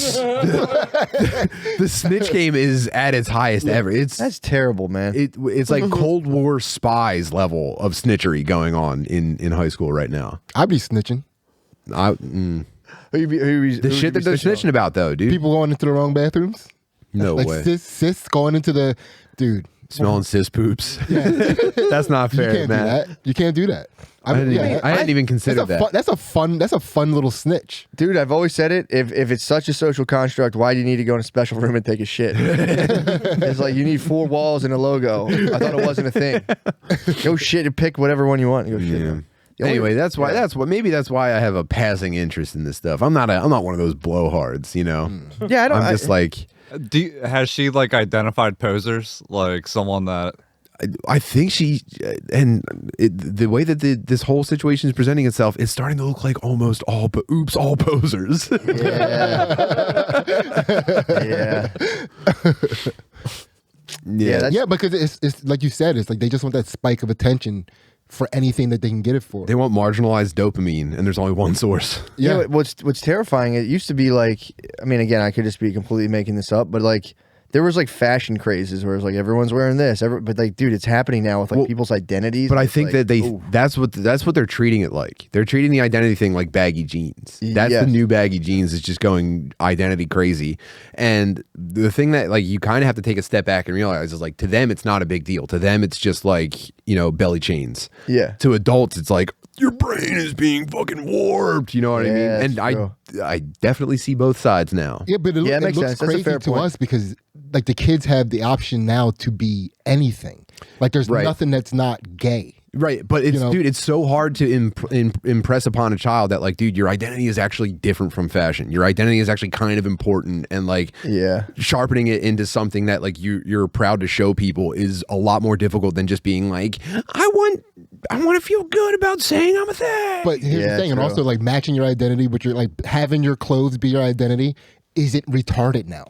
snitch game is at its highest ever. It's That's terrible, man. it's like Cold War spies level of snitchery going on in high school right now. I'd be snitching. The shit that they're snitching about though, dude. People going into the wrong bathrooms. No Like way. cis going into the dude. Smelling cis poops. That's not You fair, can't man. do that. You can't do that. I hadn't even considered that. That's a fun little snitch. Dude, I've always said it. If it's such a social construct, why do you need to go in a special room and take a shit? It's like you need 4 walls and a logo. I thought it wasn't a thing. Go shit and pick whatever one you want. And go shit. Yeah. The only- Anyway, that's why. yeah. Maybe that's why I have a passing interest in this stuff. I'm not one of those blowhards, you know. Yeah, I don't. I'm just like. has she like identified posers, like someone that I think she the way that this whole situation is presenting itself, it's starting to look like almost all posers. Yeah. Yeah. That's, Yeah, because it's like you said, it's like they just want that spike of attention for anything that they can get it for. They want marginalized dopamine, and there's only one source. yeah. Yeah. What's terrifying? It used to be like. I mean, again, I could just be completely making this up, but like. There was like fashion crazes where it's like everyone's wearing this, but like, dude, it's happening now with like people's identities. But I It's think like, that ooh. that's what they're treating it like. They're treating the identity thing like baggy jeans. That's Yes. the new baggy jeans is just going identity crazy. And the thing that like you kind of have to take a step back and realize is like to them it's not a big deal. To them it's just like, you know, belly chains. Yeah. To adults it's like your brain is being fucking warped. You know what I mean? Yeah, And that's true. I definitely see both sides now. Yeah, but it Yeah, it makes looks sense. That's a crazy fair to point. us because like the kids have the option now to be anything. Like there's Right. nothing that's not gay. Right, but it's You know? dude, it's so hard to impress upon a child that like, dude, your identity is actually different from fashion. Your identity is actually kind of important, and like, Yeah. sharpening it into something that like you're proud to show people is a lot more difficult than just being like, I want to feel good about saying I'm a thing. But here's Yeah, the thing, and true. also like matching your identity with your like having your clothes be your identity isn't retarded now.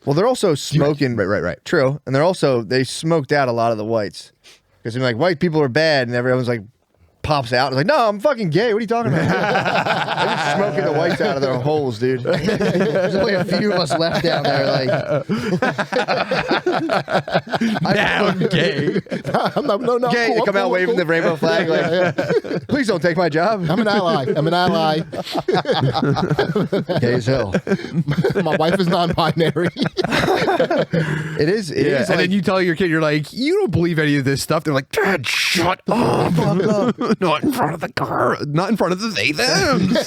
Well, they're also smoking. Right. True, and they smoked out a lot of the whites because they're like white people are bad, and everyone's like pops out. It's like, no, I'm fucking gay. What are you talking about? They're just smoking the whites out of their holes, dude. There's only a few of us left down there. Like, Now I'm gay. I'm not, no, gay. cool, They I'm come cool, out I'm waving cool. the rainbow flag. Like, please don't take my job. I'm an ally. I'm an ally. Gay as hell. My wife is non-binary. It is. It is. And then you tell your kid, you're like, you don't believe any of this stuff. They're like, Dad, shut up. Not in front of the car. Not in front of the they thems.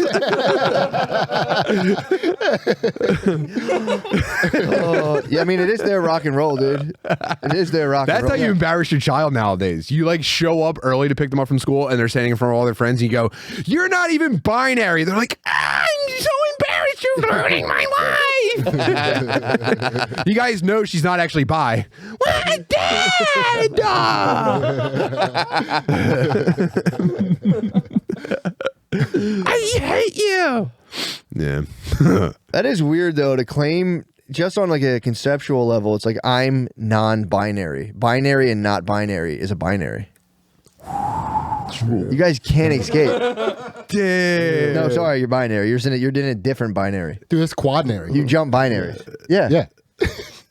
Yeah, I mean, it is their rock and roll, dude. It is their rock and That's roll. how you embarrass your child nowadays. You like show up early to pick them up from school and they're standing in front of all their friends and you go, you're not even binary. They're like, I'm so embarrassed you're ruining my life. You guys know she's not actually bi. What, Dad? I hate you. Yeah. That is weird, though, to claim just on like a conceptual level. It's like I'm non-binary. Binary and not binary is a binary. You guys can't escape. Damn. No, sorry, you're binary. You're in a different binary. Dude, it's quadnary. You jump binaries. Yeah. Yeah.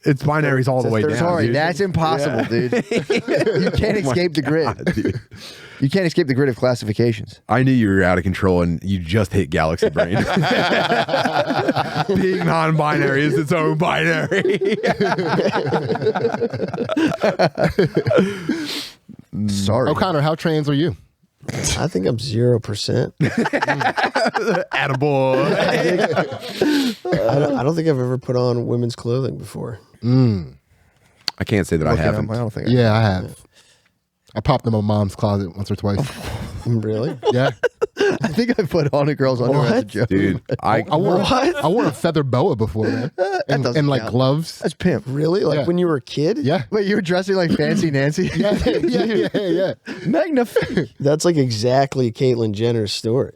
It's binaries all the way down. Sorry, dude. that's impossible, dude. You can't escape the grid. Dude. You can't escape the grid of classifications. I knew you were out of control and you just hit Galaxy Brain. Being non-binary is its own binary. Sorry. O'Connor, how trans are you? I think I'm 0%. Attaboy. I don't think I've ever put on women's clothing before. I can't say that I haven't. I don't think. Yeah, I have. I popped in my mom's closet once or twice. Really? Yeah. I think I put on a girl's underwear as a joke. Dude, I wore a feather boa before, man. doesn't And like count. gloves. That's pimp. Really? Like Yeah. when you were a kid? Yeah. Wait, you were dressing like Fancy Nancy? Yeah. Magnifique. That's like exactly Caitlyn Jenner's story.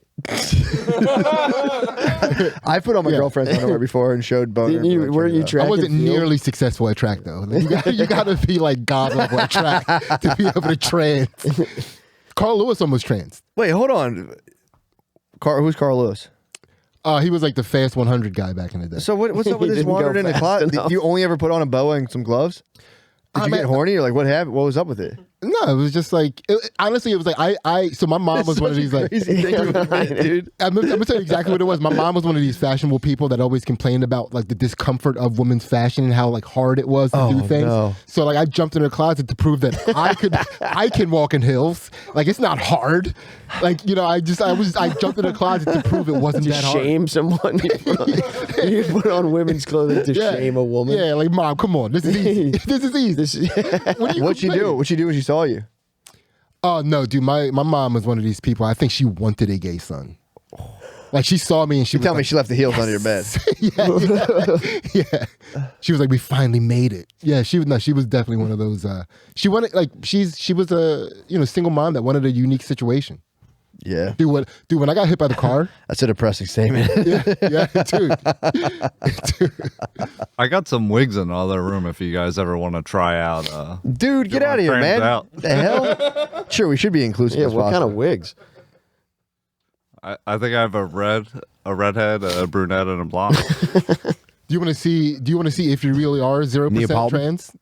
I put on my girlfriend's underwear before and showed boner. Didn't you, weren't you I track wasn't and field? nearly successful at track though. You gotta be like God level at track to be able to trans. Carl Lewis almost trans. Wait, hold on. Who's Carl Lewis? He was like the fast 100 guy back in the day. So what's up with He this didn't go wandered in the fast closet? enough. You only ever put on a boa and some gloves? Did you get horny or like what happened? What was up with it? No, it was just like honestly, it was like so my mom was one of these like crazy thing to admit, dude. I'm gonna tell you exactly what it was. My mom was one of these fashionable people that always complained about like the discomfort of women's fashion and how like hard it was to do things. No. So like I jumped in her closet to prove that I can walk in heels. Like it's not hard. Like I jumped in her closet to prove it wasn't To that hard. shame someone. You put on women's clothing to shame a woman. Yeah, like mom, come on, this is easy. This is easy. What'd she do? What'd she do when she saw you? Oh no, dude, my mom was one of these people. I think she wanted a gay son. Like she saw me and she You was tell like, me she left the heels under your bed. yeah. She was like, we finally made it. Yeah, she was definitely one of those. She wanted like she was a single mom that wanted a unique situation. Yeah. Dude, when I got hit by the car, That's a depressing statement. yeah, dude. I got some wigs in the other room if you guys ever want to try out. Dude, get out of here, trans man. out. What the hell? Sure, we should be inclusive. Yeah, as what kind possible. of wigs? I think I have a redhead, a brunette, and a blonde. Do you want to see if you really are 0% Neapolitan? trans?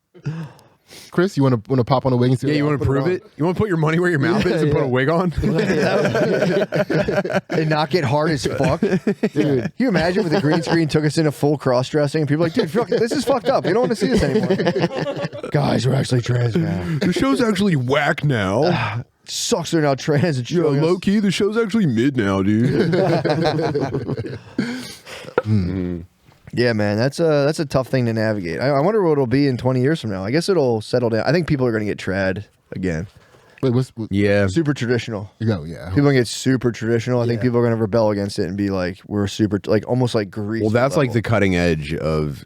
Chris, you want to pop on a wig and see? Yeah, you want to prove it? You want to put your money where your mouth is and put a wig on? And not get hard as fuck. Dude, can you imagine if the green screen took us into full cross dressing and people are like, dude, fuck, this is fucked up. We don't want to see this anymore. Guys, we're actually trans now. The show's actually whack now. Sucks they're now trans and Yo, showing us- low key, the show's actually mid now, dude. Yeah, man, that's a tough thing to navigate. I wonder what it'll be in 20 years from now. I guess it'll settle down. I think people are going to get trad again. Wait, what? Yeah. Super traditional. Go, yeah. People are going to get super traditional. I think people are going to rebel against it and be like, we're super, like almost like Greece. Well, that's like level. the cutting edge of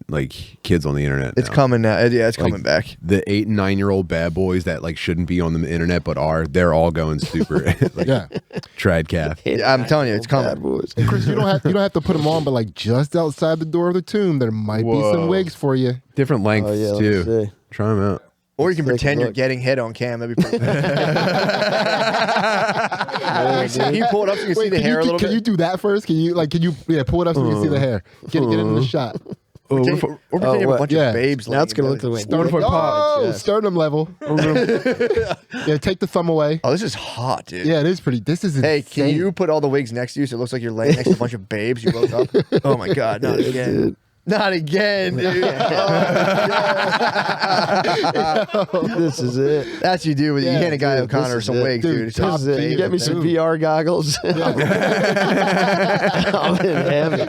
like kids on the internet. It's now. coming now. Yeah, it's coming Like, back. The 8 and 9 year old bad boys that like shouldn't be on the internet but are. They're all going super like Yeah. trad calf. Yeah, I'm telling you, it's coming. Bad boys. Chris, you don't have to put them on, but like just outside the door of the tomb, there might be some Whoa. wigs for you. Different lengths Oh, yeah, let me too. see. Try them out. Or you can Let's take a pretend you're look. getting hit on cam. That'd be pretty Can you pull it up so you can see the hair a little can bit? you do that first? Can you pull it up so we can see the hair? Get it in the shot. Or pretend you have a what? bunch Yeah. of babes. Now it's laying going to look together. the way. Oh, sternum level. Yeah, take the thumb away. Oh, this is hot, dude. Yeah, it is pretty. This is Hey, insane. can you put all the wigs next to you so it looks like you're laying next to a bunch of babes you woke up? Oh my God, not again. Not again, dude. This is it. That's you do. You hand a guy dude, O'Connor this some is it. wigs, dude. It's This top is it. You get me some VR goggles. I'm in heaven.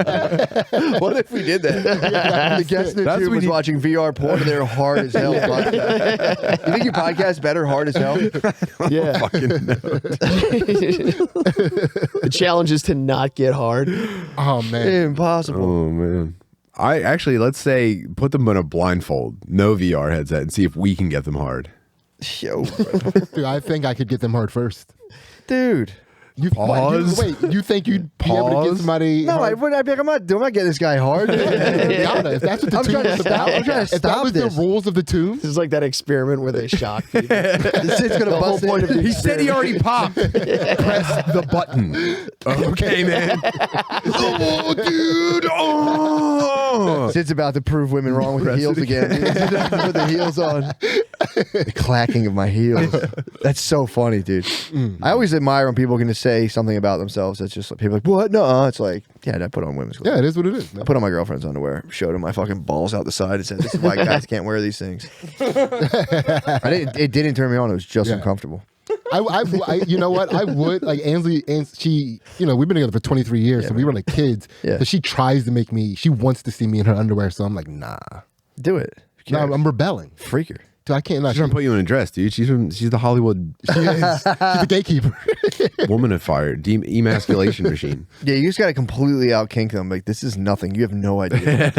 What if we did that? The guest in the tube was watching VR porn and they're hard as hell. You think your podcast better hard as hell? Yeah. The challenge is to not get hard. Oh man. Impossible. Oh man. I actually, let's say, put them in a blindfold, no VR headset, and see if we can get them hard. Yo, Dude, I think I could get them hard first. dude. You Pause. Wait, you think you'd be able to get Pause. somebody? No, hard? I'd be like, I'm not getting this guy hard. You gotta, if that's what the I'm tomb trying to is stop. about. I'm trying to If that stop was this. the rules of the tomb, This is like that experiment where they shock people. This shit's gonna The whole bust point in. of the He said he already popped. Press the button. Okay, man. Oh, dude. Oh. Sid's about to prove women wrong with the heels again. Dude. With the heels on. The clacking of my heels. That's so funny, dude. I always admire when people can just say something about themselves that's just like, people are like, what? No, it's like, yeah, I put on women's clothes. yeah, it is what it is. I put on my girlfriend's underwear, showed her my fucking balls out the side, and said, this is why guys can't wear these things. It didn't turn me on. It was just Yeah. uncomfortable. You know what? I would like Ansley. She, we've been together for 23 years, so we were like kids. Yeah. So she tries to make me. She wants to see me in her underwear, so I'm like, nah. Do it. No, I'm rebelling. Freaker. Dude, I can't. She's trying to put you in a dress, dude. She's the Hollywood She's the gatekeeper. womanifier, emasculation machine. Yeah, you just got to completely out kink them. Like, this is nothing. You have no idea.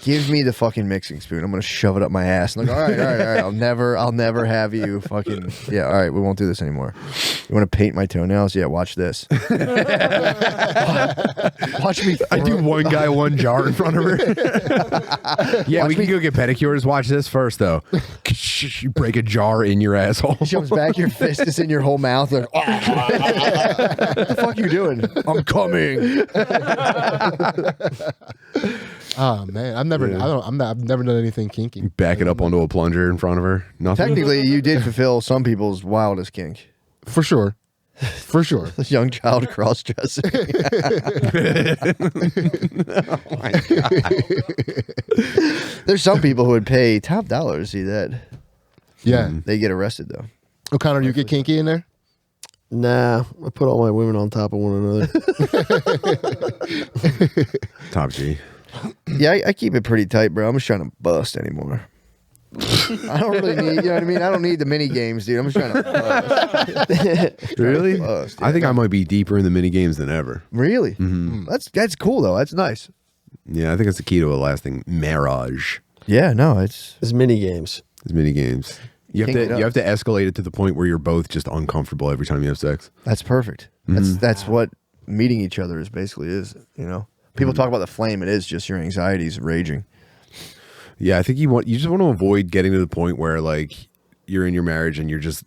Give me the fucking mixing spoon. I'm gonna shove it up my ass. I'm like, all right. I'll never have you fucking. Yeah, all right. We won't do this anymore. You want to paint my toenails? Yeah, watch this. Watch me. I do one guy, one jar in front of her. Yeah, we can go get pedicures. Watch this first, though. You break a jar in your asshole. Shoves back, your fist is in your whole mouth. Like, what the fuck you doing? I'm coming. Oh man, I've never done anything kinky. Back it up onto a plunger in front of her. Nothing. Technically, you did fulfill some people's wildest kink. For sure. For sure. Young child cross dressing. Oh my God. There's some people who would pay top dollar to see that. Yeah. They get arrested though. O'Connor, you get kinky in there? Nah, I put all my women on top of one another. Top G. Yeah, I keep it pretty tight, bro. I'm just trying to bust anymore. I don't really need, you know what I mean? I don't need the mini games, dude. I'm just trying to bust. Really? Bust, I think I might be deeper in the mini games than ever. Really? That's cool though. That's nice. Yeah, I think it's the key to a lasting marriage. Yeah, no, it's It's mini games. Is mini games. You Kink it up. have to escalate it to the point where you're both just uncomfortable every time you have sex. that's perfect. That's what meeting each other is basically is, you know. People talk about the flame, it is just your anxieties raging. Yeah, I think you just want to avoid getting to the point where like you're in your marriage and you're just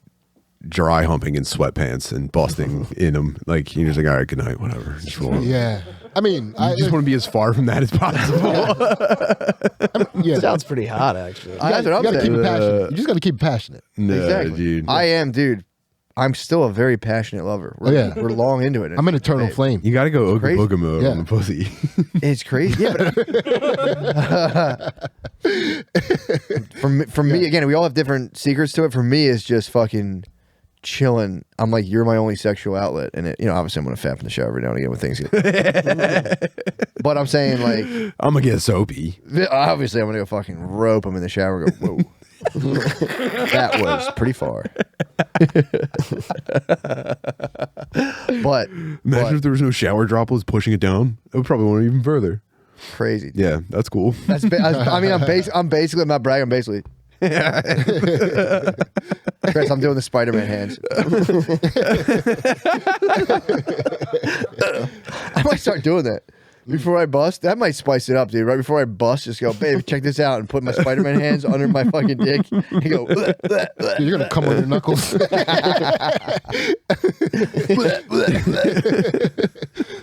dry humping in sweatpants and busting in them. Like you're just like, all right, good night, whatever. Just roll. Yeah. I mean, You just want to be as far from that as possible. yeah. Sounds pretty hot, actually. That's what I'm You gotta keep saying. it passionate. You just gotta keep it passionate. No, Exactly. dude. I am, dude. I'm still a very passionate lover. We're, we're long into it. I'm an eternal Babe, flame. You got to go ooga Crazy. booga mode Yeah. on the pussy. It's crazy. Yeah, but for me, again, we all have different secrets to it. For me, it's just fucking chilling. I'm like, you're my only sexual outlet, and it, obviously, I'm gonna fap in the shower every now and again when things get. But I'm saying, like, I'm gonna get soapy. obviously, I'm gonna go fucking rope him in the shower. And go, whoa. That was pretty far. but Imagine if there was no shower droplets pushing it down. It would probably went even further. crazy. Yeah, that's cool. That's I'm basically, I'm not bragging. I'm basically. Chris, I'm doing the Spiderman hands. I might start doing that before I bust. That might spice it up, dude. Right before I bust, just go, babe, check this out, and put my Spiderman hands under my fucking dick and go. Dude, you're gonna come on your knuckles.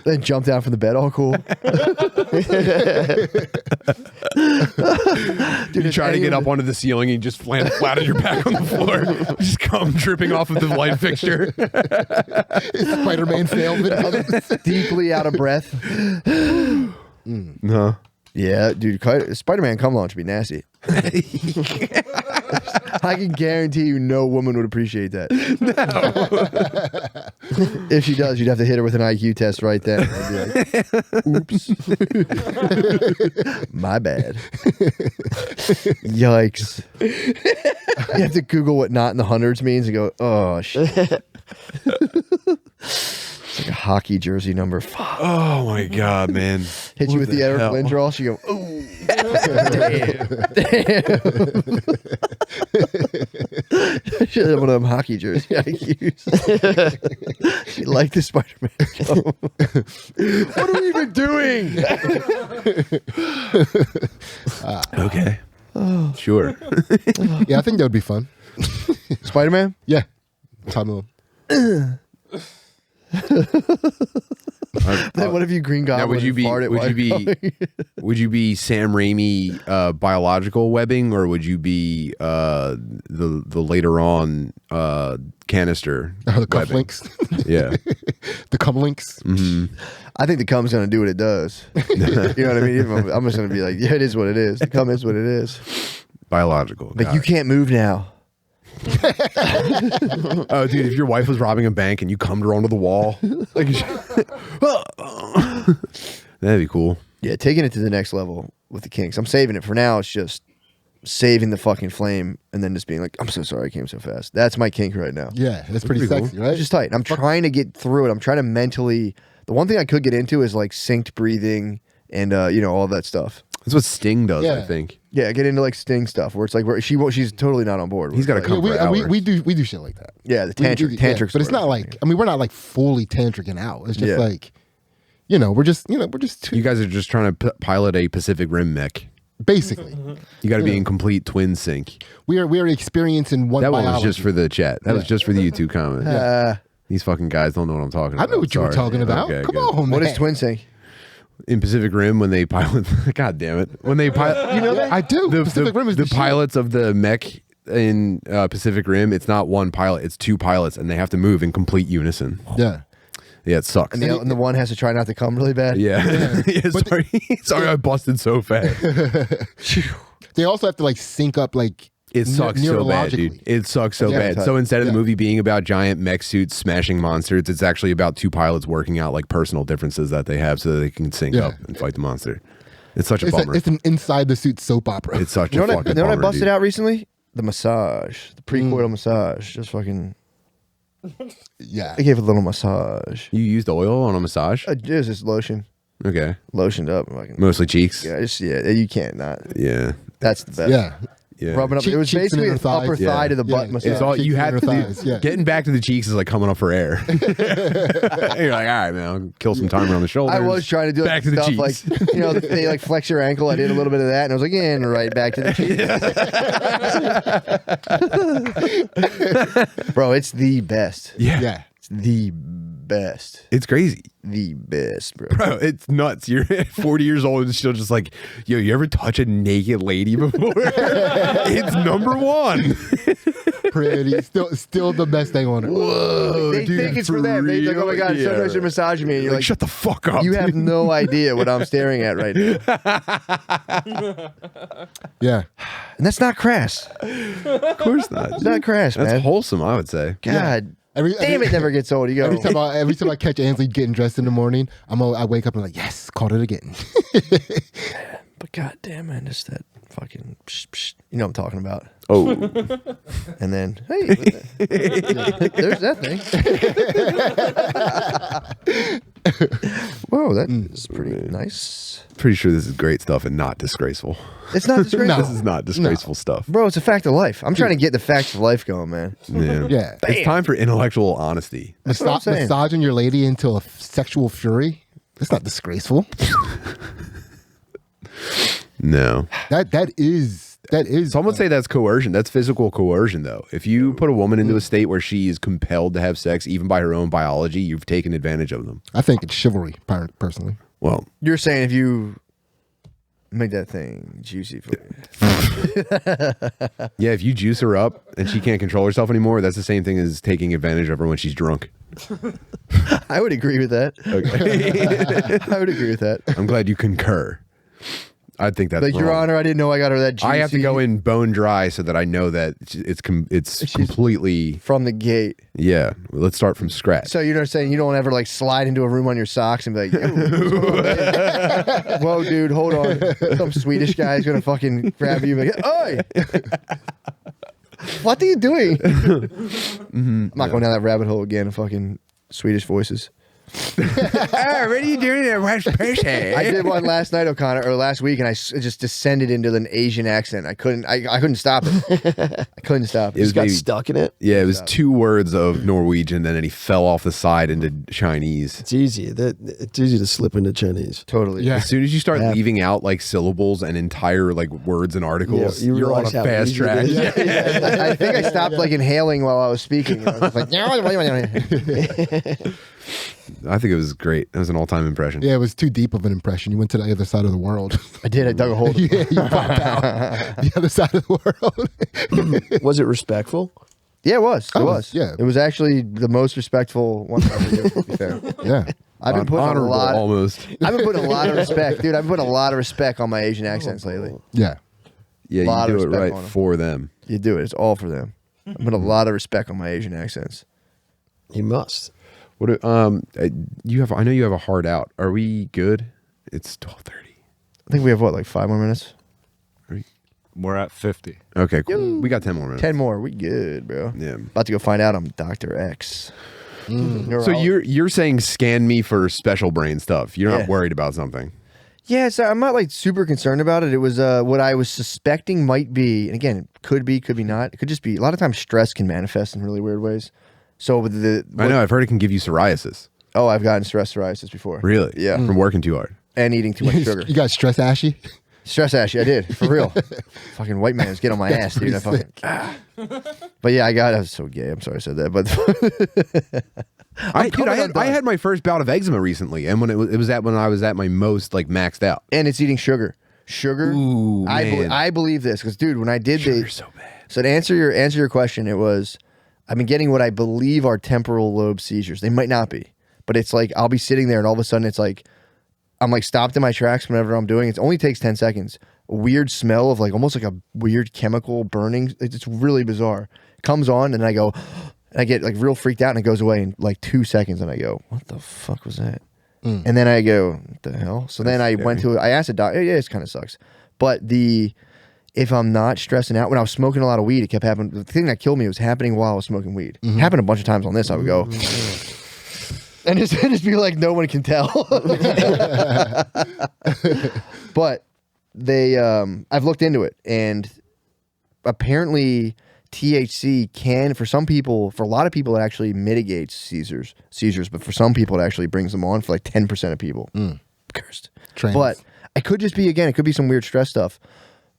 Then jump down from the bed, all cool. Dude, you try to get up onto the ceiling and you just land flat on your back on the floor. Just come dripping off of the light fixture. Spider-Man fail video. Deeply out of breath. No. Yeah, dude, Spider-Man cum launch would be nasty. I can guarantee you no woman would appreciate that. No. If she does, you'd have to hit her with an IQ test right then. I'd be like, oops. My bad. Yikes. You have to Google what not in the hundreds means and go, oh, shit. It's like a hockey jersey number. Fuck. Oh my god, man! Hit you with the Eric Lindros. She go, oh, damn. She had one of them hockey jerseys I use. She liked the Spider-Man. What are we even doing? Okay, sure. Yeah, I think that would be fun. Spider-Man? Yeah, Tom. Then what if you Green Goblin? Now, would you be would you be Sam Raimi biological webbing, or would you be the later on canister The webbing? cufflinks. Yeah, The cufflinks. I think the cum's going to do what it does. You know what I mean? I'm just going to be like, yeah, it is what it is. The cum is what it is. biological. Like, you can't move now. Oh, dude, if your wife was robbing a bank and you cummed her onto the wall, like, that'd be cool. Yeah, taking it to the next level with the kinks. I'm saving it. For now, it's just saving the fucking flame and then just being like, I'm so sorry I came so fast. That's my kink right now. Yeah, that's pretty pretty sexy, cool. right? It's just tight. I'm trying to get through it. I'm trying to mentally. The one thing I could get into is like synced breathing and all that stuff. That's what Sting does, I Yeah. think. Yeah, get into like Sting stuff where it's like she's totally not on board. He's got to like, come for hours. we do shit like that. Yeah, the We do- tantric. but it's not like we're not like fully tantricing out. It's just like we're just two, You guys are just trying to pilot a Pacific Rim mech. basically You got to be in complete twin sync. we are experiencing one. That one was biology. just for the chat. That was just for the YouTube comment. These fucking guys don't know what I'm talking I about. know what you were Sorry. talking about. Okay, Come good. on, What man. is twin sync? In Pacific Rim, when they pilot, God damn it, when they pilot, You know that? I do. Pacific Rim is the shit. pilots of the mech in Pacific Rim. It's not one pilot; it's two pilots, and they have to move in complete unison. Yeah. Yeah, it sucks. And the one has to try not to come really bad. Yeah, yeah sorry, sorry, I busted so fast. They also have to like sync up like It sucks so bad, dude. neurologically. It sucks so Yeah, bad. So instead of the Yeah. movie being about giant mech suits smashing monsters, it's actually about two pilots working out like personal differences that they have so that they can sync Yeah. up and fight the monster. It's such a It's, bummer. it's an inside the suit soap opera. It's such You know a what? fucking You know what I bummer, busted dude. out recently? The massage, the precoital massage. Just fucking. Yeah. I gave a little massage. You used oil on a massage? Just this lotion, Okay. lotioned up. Fucking, Mostly cheeks? yeah, you can't not. Yeah. That's the best. Yeah. Yeah. Rubbing up. It was Cheeks and basically inner the upper thighs. thigh Yeah. to the butt Yeah. massage. It's all Cheeks you and have to inner do. thighs, yeah. Getting back to the cheeks is like coming up for air. You're like, all right, man, I'll kill some time around the shoulders. I was trying to do back to the stuff cheeks. like they like flex your ankle. I did a little bit of that, and I was like, yeah, and right back to the cheeks. Bro, it's the best. yeah. Yeah. It's the best. It's crazy. The best, bro. Bro, it's nuts. You're 40 years old and still just like, yo, you ever touch a naked lady before? It's number one. Pretty. Still the best thing on it. Whoa, They dude, think it's for them. They're like, oh my god, Yeah. so nice you're massaging me. And you're Like, like, shut the fuck up. you have no idea what I'm staring at right now. Yeah. And that's not crass. Of course not. It's not crass, That's man. wholesome, I would say. God damn, it never gets old. You go. Every time I catch Ansley getting dressed in the morning, I wake up and like, yes, caught it again. But god damn, man, just that fucking psh, psh, you know what I'm talking about. Oh, And then, hey, there's that thing. Whoa, that is pretty nice. pretty sure this is great stuff and not disgraceful. It's not disgraceful. This is not disgraceful stuff. Bro, it's a fact of life. I'm trying to get the facts of life going, man. Yeah. Yeah. It's time for intellectual honesty. That's what I'm saying. Massaging your lady into a sexual fury. That's not disgraceful. No. That is. Some would say that's coercion. That's physical coercion, though. If you put a woman into a state where she is compelled to have sex, even by her own biology, you've taken advantage of them. I think it's chivalry, personally. Well, You're saying if you Make that thing juicy for you. Yeah, if you juice her up and she can't control herself anymore, that's the same thing as taking advantage of her when she's drunk. I would agree with that. Okay. I would agree with that. I'm glad you concur. I think that's Like, Your wrong. Honor, I didn't know I got her that juicy. I have to go in bone dry so that I know that it's completely. from the gate. Yeah, let's start from scratch. So you're not saying you don't ever like slide into a room on your socks and be like, yo, whoa, dude, hold on. Some Swedish guy's gonna fucking grab you and be like, oi! What are you doing? I'm not going down that rabbit hole again of fucking Swedish voices. What are you doing there, West Pussy? I did one last night, O'Connor, or last week, and I just descended into an Asian accent. I couldn't stop it. I couldn't stop it. It was Just got maybe- stuck in it. Yeah, it was 2 words of Norwegian, and then he fell off the side into Chinese. It's easy. It's easy to slip into Chinese. Totally. Yeah. As soon as you start Yeah. leaving out like syllables and entire like words and articles, Yeah, you you're on a realize how fast easy track. it is. I think I stopped like inhaling while I was speaking. I was like, I think it was great. It was an all-time impression. Yeah, it was too deep of an impression. You went to the other side of the world. I did. I dug a hole. Yeah, you popped out the other side of the world. Was it respectful? Yeah, it was. It Oh, was. yeah. It was actually the most respectful one. To be fair. Yeah. I've been putting a Honorable, lot. almost. I've been putting a lot of respect, dude. I've been putting a lot of respect on my Asian accents lately. Yeah. Yeah, Lot you of do it respect right on 'em. for them. You do it. It's all for them. I'm putting a lot of respect on my Asian accents. You must. What? You have? I know you have a hard out. Are we good? It's 12:30. I think we have what, like 5 more minutes? We're at 50. Okay, cool. We got 10 more minutes. 10 more. We good, bro. Yeah. About to go find out I'm Dr. X. So you're saying scan me for special brain stuff. You're Yeah. not worried about something. Yeah, so I'm not like super concerned about it. It was what I was suspecting might be, and again, it could be not. It could just be. A lot of times, stress can manifest in really weird ways. So with I know. I've heard it can give you psoriasis. Oh, I've gotten psoriasis before. Really? Yeah. From working too hard. And eating too much sugar. You got stress ashy? Stress ashy, I did, for real. Fucking white man was getting on my ass, dude. I fucking, But yeah, I was so gay. I'm sorry I said that, but I had my first bout of eczema recently, and when it was when I was at my most like maxed out. and it's eating sugar. Sugar. Ooh, man. I believe this because, dude, when I did Sugar's so bad. So to answer your question, it was I've been getting what I believe are temporal lobe seizures. They might not be, but it's like I'll be sitting there and all of a sudden it's like I'm like stopped in my tracks whenever I'm doing it. It only takes 10 seconds. A weird smell of like almost like a weird chemical burning. It's really bizarre. Comes on and I go, and I get like real freaked out and it goes away in like 2 seconds and I go, what the fuck was that? And then I go, what the hell? So then I went to, I asked the doctor, yeah, it kind of sucks. But if I'm not stressing out, when I was smoking a lot of weed, it kept happening. The thing that killed me was happening while I was smoking weed. It happened a bunch of times on this. I would go, and just be like, no one can tell. But I've looked into it, and apparently THC can, for a lot of people, it actually mitigates seizures. But for some people, it actually brings them on. For like 10% of people, cursed. Trans. But it could just be, again, it could be some weird stress stuff.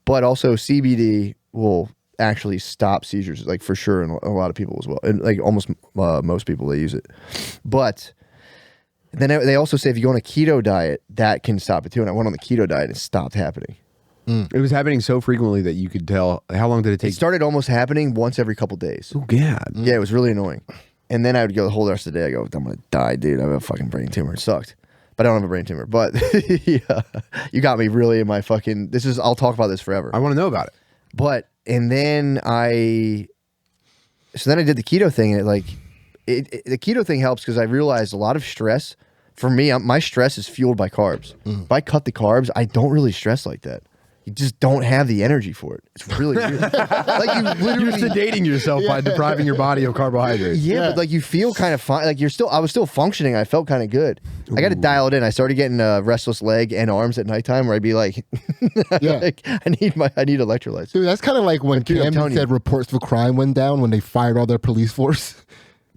But also CBD will actually stop seizures, like for sure, and a lot of people as well, and like almost most people, they use it. But then they also say if you go on a keto diet, that can stop it too. And I went on the keto diet and it stopped happening. It was happening so frequently that you could tell. How long did it take? It started almost happening once every couple days. Oh God. Yeah, it was really annoying. And then I would go the whole rest of the day. I go, I'm gonna die, dude. I have a fucking brain tumor. It sucked. But I don't have a brain tumor. But yeah, you got me really in my fucking. I'll talk about this forever. I want to know about it. But and then I did the keto thing, and the keto thing helps because I realized a lot of stress for me. My stress is fueled by carbs. If I cut the carbs, I don't really stress like that. You just don't have the energy for it. It's really weird. Like you literally, You're sedating yourself by depriving your body of carbohydrates. yeah, but like you feel kind of fine. Like I was still functioning. I felt kind of good. I got to dial it in. I started getting restless leg and arms at nighttime where I'd be like, Yeah. like, I need electrolytes. Dude, that's kind of like when Dude, I'm Camden telling you. said reports for crime went down when they fired all their police force.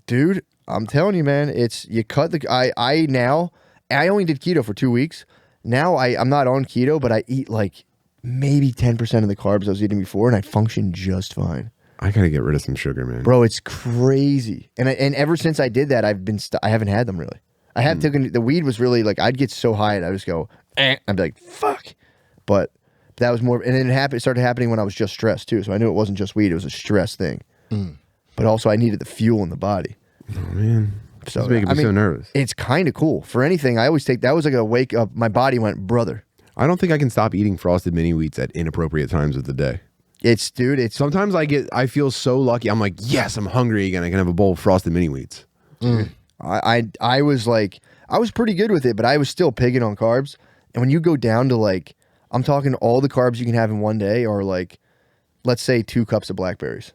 Dude, I'm telling you, man, you cut the, I only did keto for 2 weeks. Now I'm not on keto, but I eat like maybe 10% of the carbs I was eating before and I function just fine. I gotta get rid of some sugar, man. Bro, it's crazy. And ever since I did that, I haven't had them really. I have taken, the weed was really like, I'd get so high and I just go, I'd be like, fuck. But that was more, and then it started happening when I was just stressed too. So I knew it wasn't just weed; it was a stress thing. But also, I needed the fuel in the body. Oh man, So it's making me so nervous. It's kind of cool. For anything, I always take that was like a wake up. My body went, brother. I don't think I can stop eating frosted mini wheats at inappropriate times of the day. It's Sometimes I feel so lucky. I'm like, yes, I'm hungry again. I can have a bowl of frosted mini wheats. I was like, I was pretty good with it, but I was still pigging on carbs. And when you go down to like, I'm talking all the carbs you can have in one day are like, let's say 2 cups of blackberries.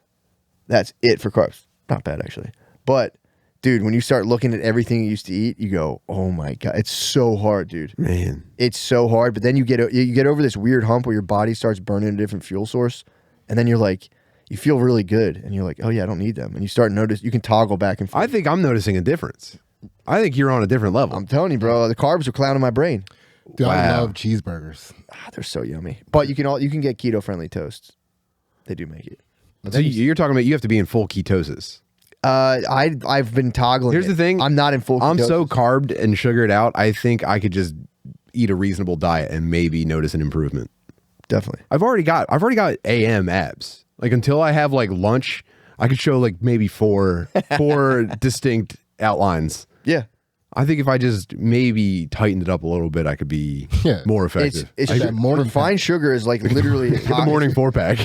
That's it for carbs. Not bad actually. But dude, when you start looking at everything you used to eat, you go, oh my God, it's so hard, dude. Man. It's so hard. But then you get over this weird hump where your body starts burning a different fuel source. And then you're like, you feel really good. And you're like, oh yeah, I don't need them. And you start to notice, you can toggle back and forth. I think I'm noticing a difference. I think you're on a different level. I'm telling you, bro, the carbs are clowning my brain. Dude, I Wow. love cheeseburgers. They're so yummy. But you can get keto friendly toasts. They do make it. So you're talking about you have to be in full ketosis. I've been toggling. Here's the thing. I'm not in full. I'm ketosis. so carbed and sugared out. I think I could just eat a reasonable diet and maybe notice an improvement. Definitely. I've already got AM abs. Like until I have like lunch, I could show like maybe four distinct outlines. Yeah. I think if I just maybe tightened it up a little bit, I could be more effective. It's that morning refined sugar is like literally Get the morning 4-pack.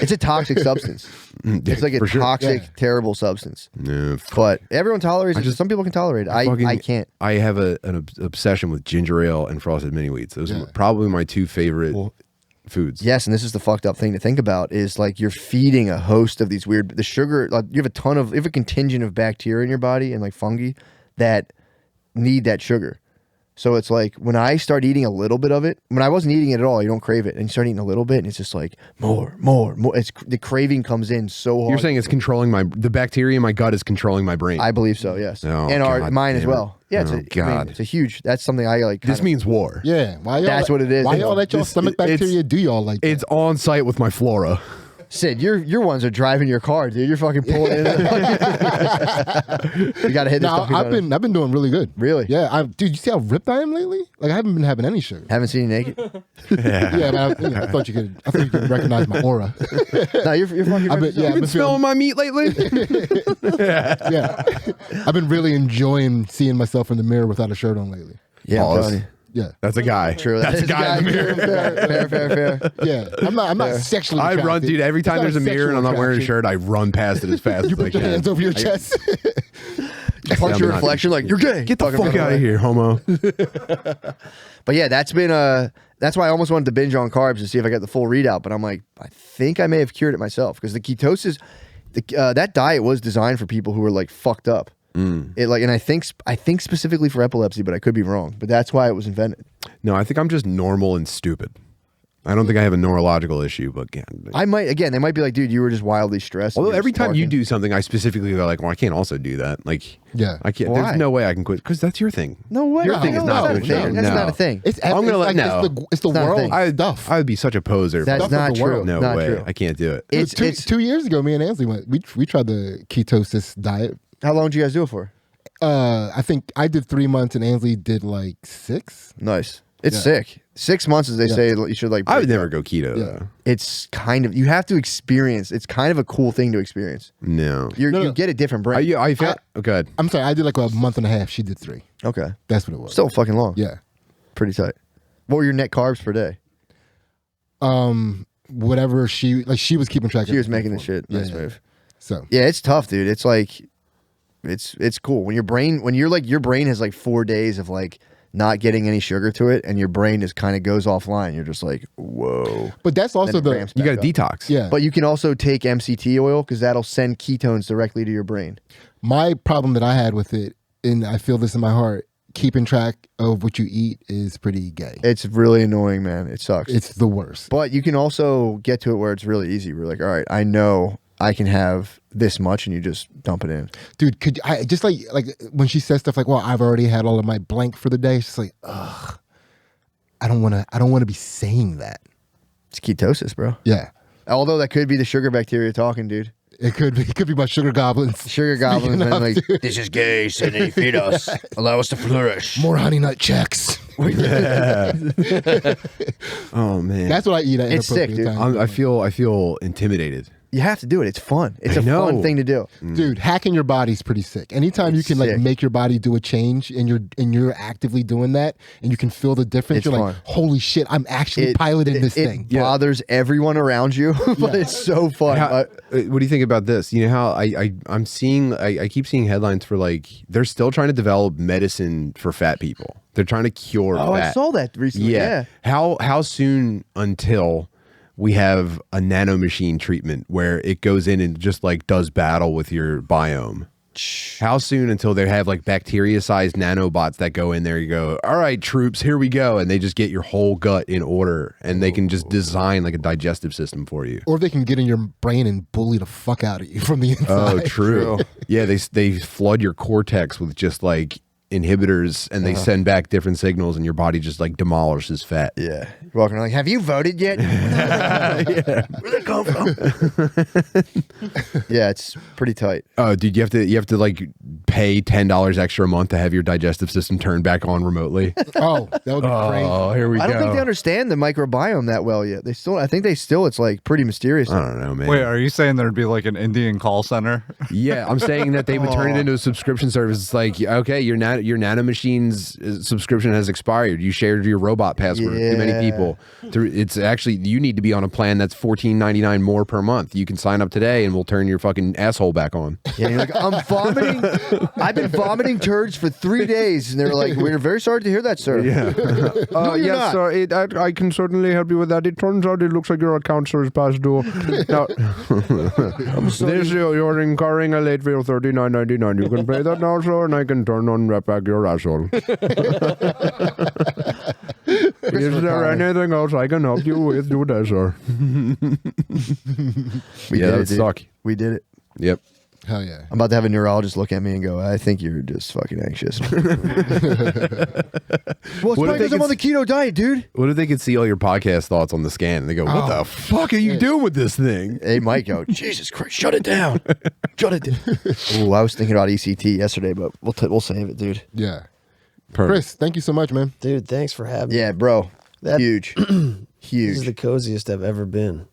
It's a toxic substance. It's like a For sure. toxic, terrible substance. No, But everyone tolerates it. Some people can tolerate it. I can't. I have an obsession with ginger ale and frosted mini wheats. Those are probably my 2 favorite foods. Yes, and this is the fucked up thing to think about is like you're feeding a host of these weird the sugar. Like you have a contingent of bacteria in your body and like fungi that need that sugar. So it's like when I start eating a little bit of it, when I wasn't eating it at all, you don't crave it, and you start eating a little bit, and it's just like more. It's the craving comes in so hard. You're saying it's controlling the bacteria in my gut is controlling my brain. I believe so. Yes, Oh, and God mine as damn it. well. Yeah, Oh, God. it's a huge. That's something I like. This means war. Yeah, why y'all That's what it is. Why y'all let y'all This- stomach it's- bacteria do y'all like that? It's on site with my flora. Sid, your ones are driving your car, dude. You're fucking pulling in. You gotta hit this No, stuff. I've been doing really good. Really? Yeah, dude. You see how ripped I am lately? Like I haven't been having any sugar. Haven't seen you naked. Yeah, but I thought you could recognize my aura. No, you're fucking. I've been, yeah, You been smelling my meat lately? yeah. I've been really enjoying seeing myself in the mirror without a shirt on lately. Yeah, I'm Pause. telling you. Yeah, That's a guy. True. That's a guy in the mirror. Fair. yeah. I'm not sexually. I attracted. run, dude. Every It's time not there's a mirror and I'm not wearing a sexual shirt, I run past it as fast attraction. You as I put your can. hands over your chest. Punch I'm your not- reflection like you're gay. Get the Fucking fuck run out away. of here, homo. But yeah, that's been that's why I almost wanted to binge on carbs to see if I got the full readout. But I'm like, I think I may have cured it myself because the ketosis, that diet was designed for people who were like fucked up. It like, and I think specifically for epilepsy, but I could be wrong. But that's why it was invented. No, I think I'm just normal and stupid. I don't think I have a neurological issue, but again, I might they might be like, dude, you were just wildly stressed. although and you're every time you sparking. do something, I specifically go like, well, I can't also do that. Like, Yeah. I can't. Why? There's no way I can quit because that's your thing. No way. Your thing is not a doing thing. shit. That's No. not a thing. It's I'm gonna let- like, no. It's the It's not a world thing. stuff. I would be such a poser. That's for Stuff of not the true. world. no Not way. true. I can't do it. It's Two years ago, me and Ansley we tried the ketosis diet. how long did you guys do it for? I think I did 3 months and Ansley did like 6. Nice. It's Yeah. sick. 6 months, as they say, you should like. I would break never up. go keto Yeah. though. It's kind of you have to experience. It's kind of a cool thing to experience. No. You No. get a different brain. I felt good. I'm sorry, I did like a month and a half. She did 3. Okay, That's what it was. still fucking long. Yeah. Pretty tight. What were your net carbs per day? Whatever she was keeping track of. She was everything making the for me. shit. Nice Yeah. move. So Yeah, it's tough, dude. It's like, it's cool when your brain has like 4 days of like not getting any sugar to it, and your brain just kind of goes offline. You're just like, whoa. but that's also Then it the ramps You got back to up. detox. yeah. But you can also take MCT oil because that'll send ketones directly to your brain. My problem that I had with it, and I feel this in my heart, keeping track of what you eat is pretty gay. It's really annoying, man. It sucks. It's the worst. But you can also get to it where it's really easy. We're like, all right, I know I can have this much, and you just dump it in. Dude, could I just like when she says stuff like, "Well, I've already had all of my blank for the day." It's just like, ugh. I don't want to be saying that. It's ketosis, bro. Yeah. Although that could be the sugar bacteria talking, dude. It could be my sugar goblins. Sugar goblins been like, this is gay, Sidney. Feed us. Allow us to flourish. More honey nut checks. Oh man, That's what I eat at It's sick, inappropriate dude. times. I feel intimidated. You have to do it. It's fun. It's I a know. fun thing to do. Dude, hacking your body's pretty sick. Anytime you It's can like sick. make your body do a change and you're actively doing that and you can feel the difference, It's you're like, fun. holy shit, I'm actually piloting this it thing. bothers everyone around you, but it's so fun. What do you think about this? You know how I'm seeing I keep seeing headlines for like they're still trying to develop medicine for fat people. They're trying to cure oh, fat. I saw that recently. Yeah. How soon until we have a nanomachine treatment where it goes in and just like does battle with your biome? How soon until they have like bacteria-sized nanobots that go in there? You go, all right, troops, here we go, and they just get your whole gut in order, and they can just design like a digestive system for you. Or they can get in your brain and bully the fuck out of you from the inside. Oh, true. Yeah, they flood your cortex with just like inhibitors, and they send back different signals, and your body just like demolishes fat. Yeah. You're walking around like, have you voted yet? Where'd it come from? Yeah, it's pretty tight. Oh, dude, you have to like pay $10 extra a month to have your digestive system turned back on remotely. Oh, that would be crazy. Oh, here we go. I don't think they understand the microbiome that well yet. I think it's like pretty mysterious. I don't know, man. Wait, are you saying there'd be like an Indian call center? Yeah, I'm saying that they would turn it into a subscription service. It's like, okay, your nanomachine's subscription has expired. You shared your robot password with too many people. It's actually, you need to be on a plan that's $14.99 more per month. You can sign up today and we'll turn your fucking asshole back on. Yeah, you're like, I'm vomiting. I've been vomiting turds for 3 days. And they're like, we're very sorry to hear that, sir. Yeah. No, you're not. sir. I can certainly help you with that. It turns out it looks like your account is past due. Now, you're incurring a late fee of $39.99. You can pay that now, sir, and I can turn on right back your asshole. Is there anything else I can help you with today, sir? That would suck. We did it. Yep. Hell yeah. I'm about to have a neurologist look at me and go, I think you're just fucking anxious. Well, it's probably because I'm on the keto diet, dude. What if they could see all your podcast thoughts on the scan and they go, what the fuck are you doing with this thing? They might go, Jesus Christ, shut it down. Shut it down. Ooh, I was thinking about ECT yesterday, but we'll save it, dude. Yeah. Perfect. Chris, thank you so much, man. Dude, thanks for having me. Yeah, bro. That- Huge. This Huge. is the coziest I've ever been.